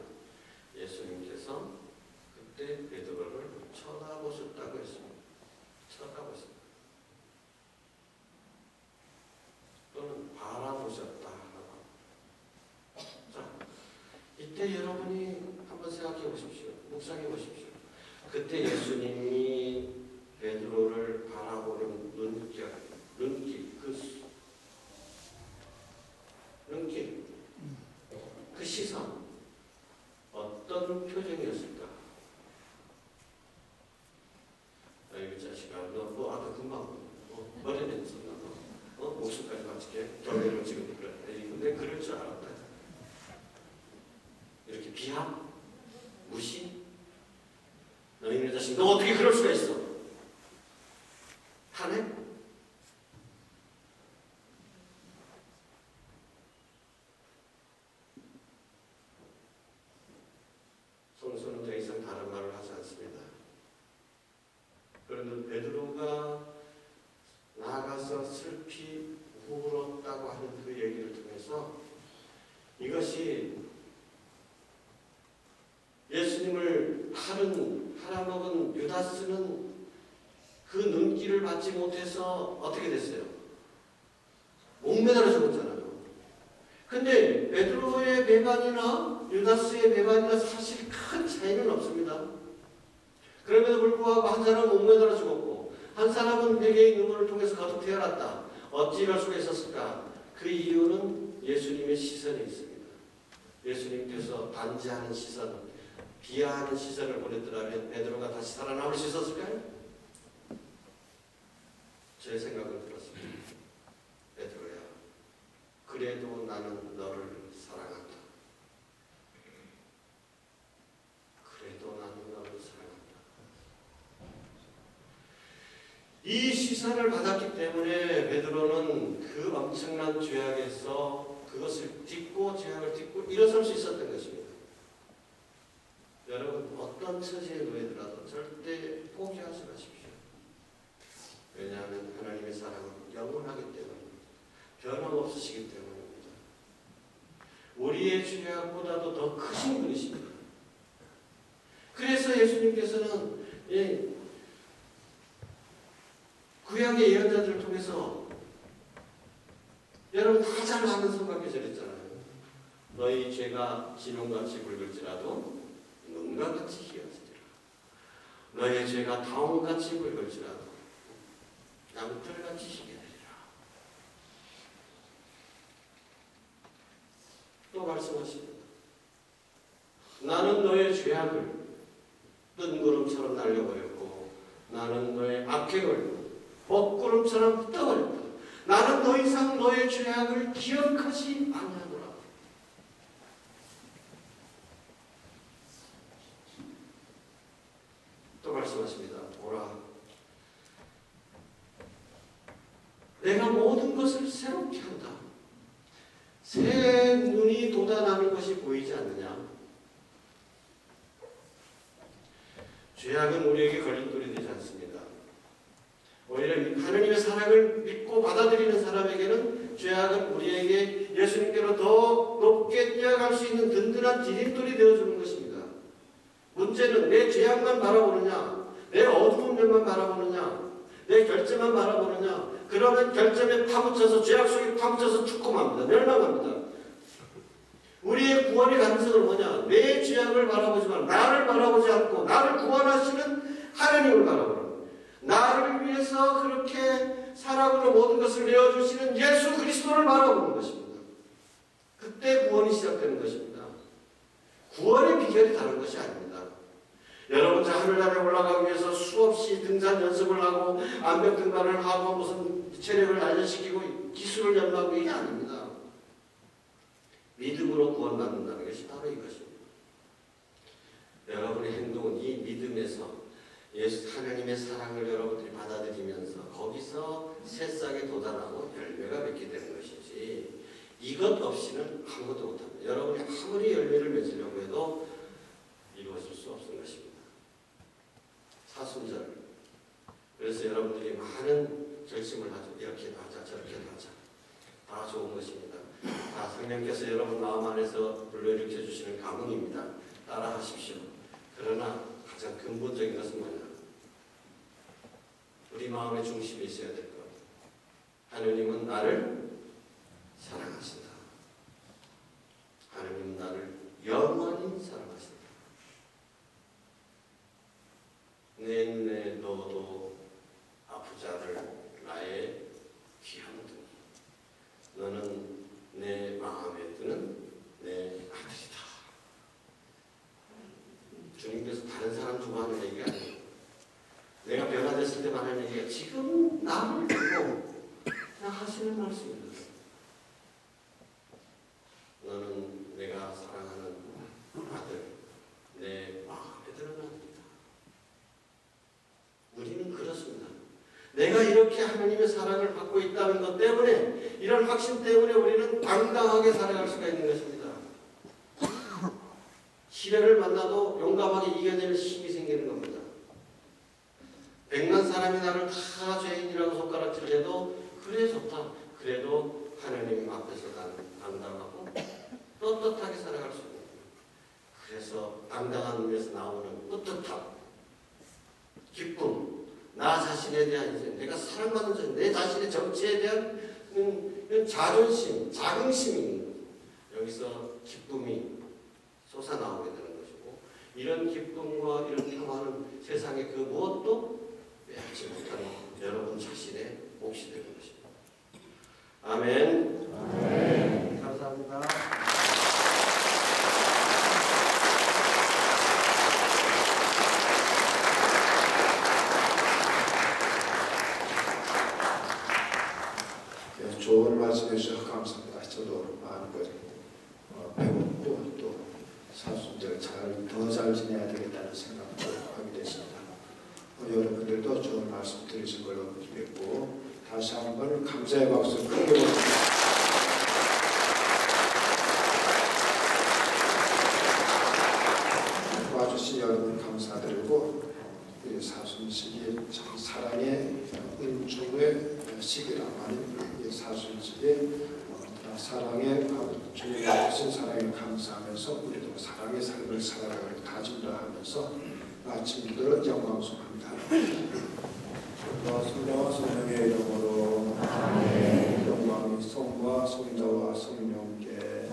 예수님께서 그때 베드로를 쳐다보셨다고 했습니다. 쳐다보셨다. 또는 바라보셨다. 여러분이 한번 생각해 보십시오. 묵상해 보십시오. 그때 예수님이 베드로를 바라보는 눈길, 그 시선, 어떤 표정이었을까? 아이고 자식아, 너 뭐 아까 금방 머리 냈었나? 목숨까지 바치게 경례를 지금 그래. 근데 그럴 줄 알았다. 이렇게 비하, 무시. 너희네 자식, 너 어떻게 그럴 수가 있어? 탄핵? 성서는 더 이상 다른 말을 하지 않습니다. 그런데 베드로가 나아가서 슬피 울었다고 하는 그 얘기를 통해서 이것이 예수님을 팔아먹은 유다스는 그 눈길을 받지 못해서 어떻게 됐어요? 목매달아 죽었잖아요. 근데 베드로의 배반이나 유다스의 배반이나 사실 큰 차이는 없습니다. 그럼에도 불구하고 한 사람은 목매달아 죽었고 한 사람은 회개의 눈물을 통해서 거듭 태어났다. 어찌 이럴 수가 있었을까? 그 이유는 예수님의 시선이 있습니다. 예수님께서 반지하는 시선, 비하하는 시선을 보냈더라면 베드로가 다시 살아남을 수 있었을까요? 제 생각은 그렇습니다. 베드로야, 그래도 나는 너를 사랑한다. 그래도 나는 너를 사랑한다. 이 시선을 받았기 때문에 베드로는 그 엄청난 죄악에서 그것을 딛고 죄악을 딛고 일어설 수 있었던 것입니다. 여러분, 어떤 처지에 놓이더라도 절대 포기하지 마십시오. 왜냐하면 하나님의 사랑은 영원하기 때문입니다. 변함없으시기 때문입니다. 우리의 죄악보다도 더 크신 분이십니다. 그래서 예수님께서는 구약의 예언자들을 통해서 여러분 다 잘 아는 성곽에 절했잖아요. 너희 죄가 진홍같이 붉을지라도 눈과 같이 희어지리라. 너의 죄가 다홍같이 붉을지라도 양털같이 희게 되리라. 또 말씀하십니다. 나는 너의 죄악을 뜬구름처럼 날려버렸고 나는 너의 악행을 먹구름처럼 떠버렸다. 나는 더 이상 너의 죄악을 기억하지 아니하노라. 또 말씀하십니다. 보라, 내가 모든 것을 새롭게 한다. 새 눈이 돋아나는 것이 보이지 않느냐? 죄악은 우리에게 걸림돌이 되지 않습니다. 오히려 하나님의 사랑을 믿고 받아들이는 사람에게는 죄악은 우리에게 예수님께로 더 높게 뛰어갈 수 있는 든든한 디딤돌이 되어주는 것입니다. 문제는 내 죄악만 바라보느냐, 내 어두운 면만 바라보느냐, 내 결점만 바라보느냐. 그러면 결점에 파묻혀서 죄악 속에 파묻혀서 죽고맙니다. 멸망합니다. 우리의 구원의 가능성은 뭐냐? 내 죄악을 바라보지만 나를 바라보지 않고 나를 구원하시는 하나님을 바라보는, 나를 위해서 그렇게 사랑으로 모든 것을 내어주시는 예수 그리스도를 바라보는 것입니다. 그때 구원이 시작되는 것입니다. 구원의 비결이 다른 것이 아닙니다. 여러분, 하늘나라에 올라가기 위해서 수없이 등산 연습을 하고 암벽 등반을 하고 무슨 체력을 단련시키고 기술을 연구하고 이게 아닙니다. 믿음으로 구원받는다는 것이 바로 이것입니다. 여러분의 행동은 이 믿음에서 하나님의 사랑을 여러분들이 받아들이면서 거기서 새싹에 도달하고 열매가 맺게 되는 것이지, 이것 없이는 아무것도 못합니다. 여러분이 아무리 열매를 맺으려고 해도 이루어질 수 없는 것입니다. 사순절. 그래서 여러분들이 많은 결심을 하죠. 이렇게도 하자, 저렇게도 하자. 다 좋은 것입니다. 다 성령께서 여러분 마음 안에서 불러일으켜 주시는 감흥입니다. 따라 하십시오. 그러나 가장 근본적인 것은 뭐냐? 우리 마음의 중심에 있어야 될 것. 하느님은 나를 사랑하신다. 하느님은 나를 영원히 사랑하신다. 내 너도 아프지 않을 나의 귀한 둥이, 너는 내 마음에 드는 내 아들이다. 주님께서 다른 사람 두고 하는 얘기가 아니에요. 내가 변화됐을 때만 하는 얘기가 지금 나를 두고 그냥 하시는 말씀입니다. 너는 내가 사랑하는 아들, 내 마음에 드는 아들이다. 우리는 그렇습니다. 내가 이렇게 하나님의 사랑을 받고 있다는 것 때문에, 이런 확신 때문에 우리는 당당하게 살아갈 수가 있는 것입니다. 시련을 만나도 용감하게 이겨낼 힘이 생기는 겁니다. 100만 사람이 나를 다 죄인이라고 손가락질해도 그래 좋다. 그래도 하나님 앞에서 난 당당하고 떳떳하게 살아갈 수 있는 거예요. 그래서 당당한 눈에서 나오는 떳떳함, 기쁨, 나 자신에 대한 이제 내가 사랑받는 자신, 내 자신의 정체에 대한 자존심, 자긍심이 있는 거예요. 여기서 기쁨이 솟아나오게 되는 것이고, 이런 기쁨과 이런 평화는 세상의 그 무엇도 빼앗지 못하는 여러분 자신의 몫이 되는 것입니다. 아멘. 아멘. 감사합니다. 좋은 말씀 해주셔서 감사합니다. 저도 많은 걸 배웠고 또 사순절 더 잘 지내야 되겠다는 생각도 하게 됐습니다. 여러분들도 좋은 말씀 들으신 걸로 믿고 다시 한번 감사의 박수 크게 보내드립니다. 와주신 여러분 감사드리고, 우리 사순절이 참 사랑의 은총의 시기라고 하는 사순절에 사랑의 주님의 하신 사랑에 감사하면서 우리도 사랑의 삶을 살아가기를 다짐도 하면서 아침 기도를 영광송합니다. 성령과 성령의 이름으로 영광이 성과 성자와 성령께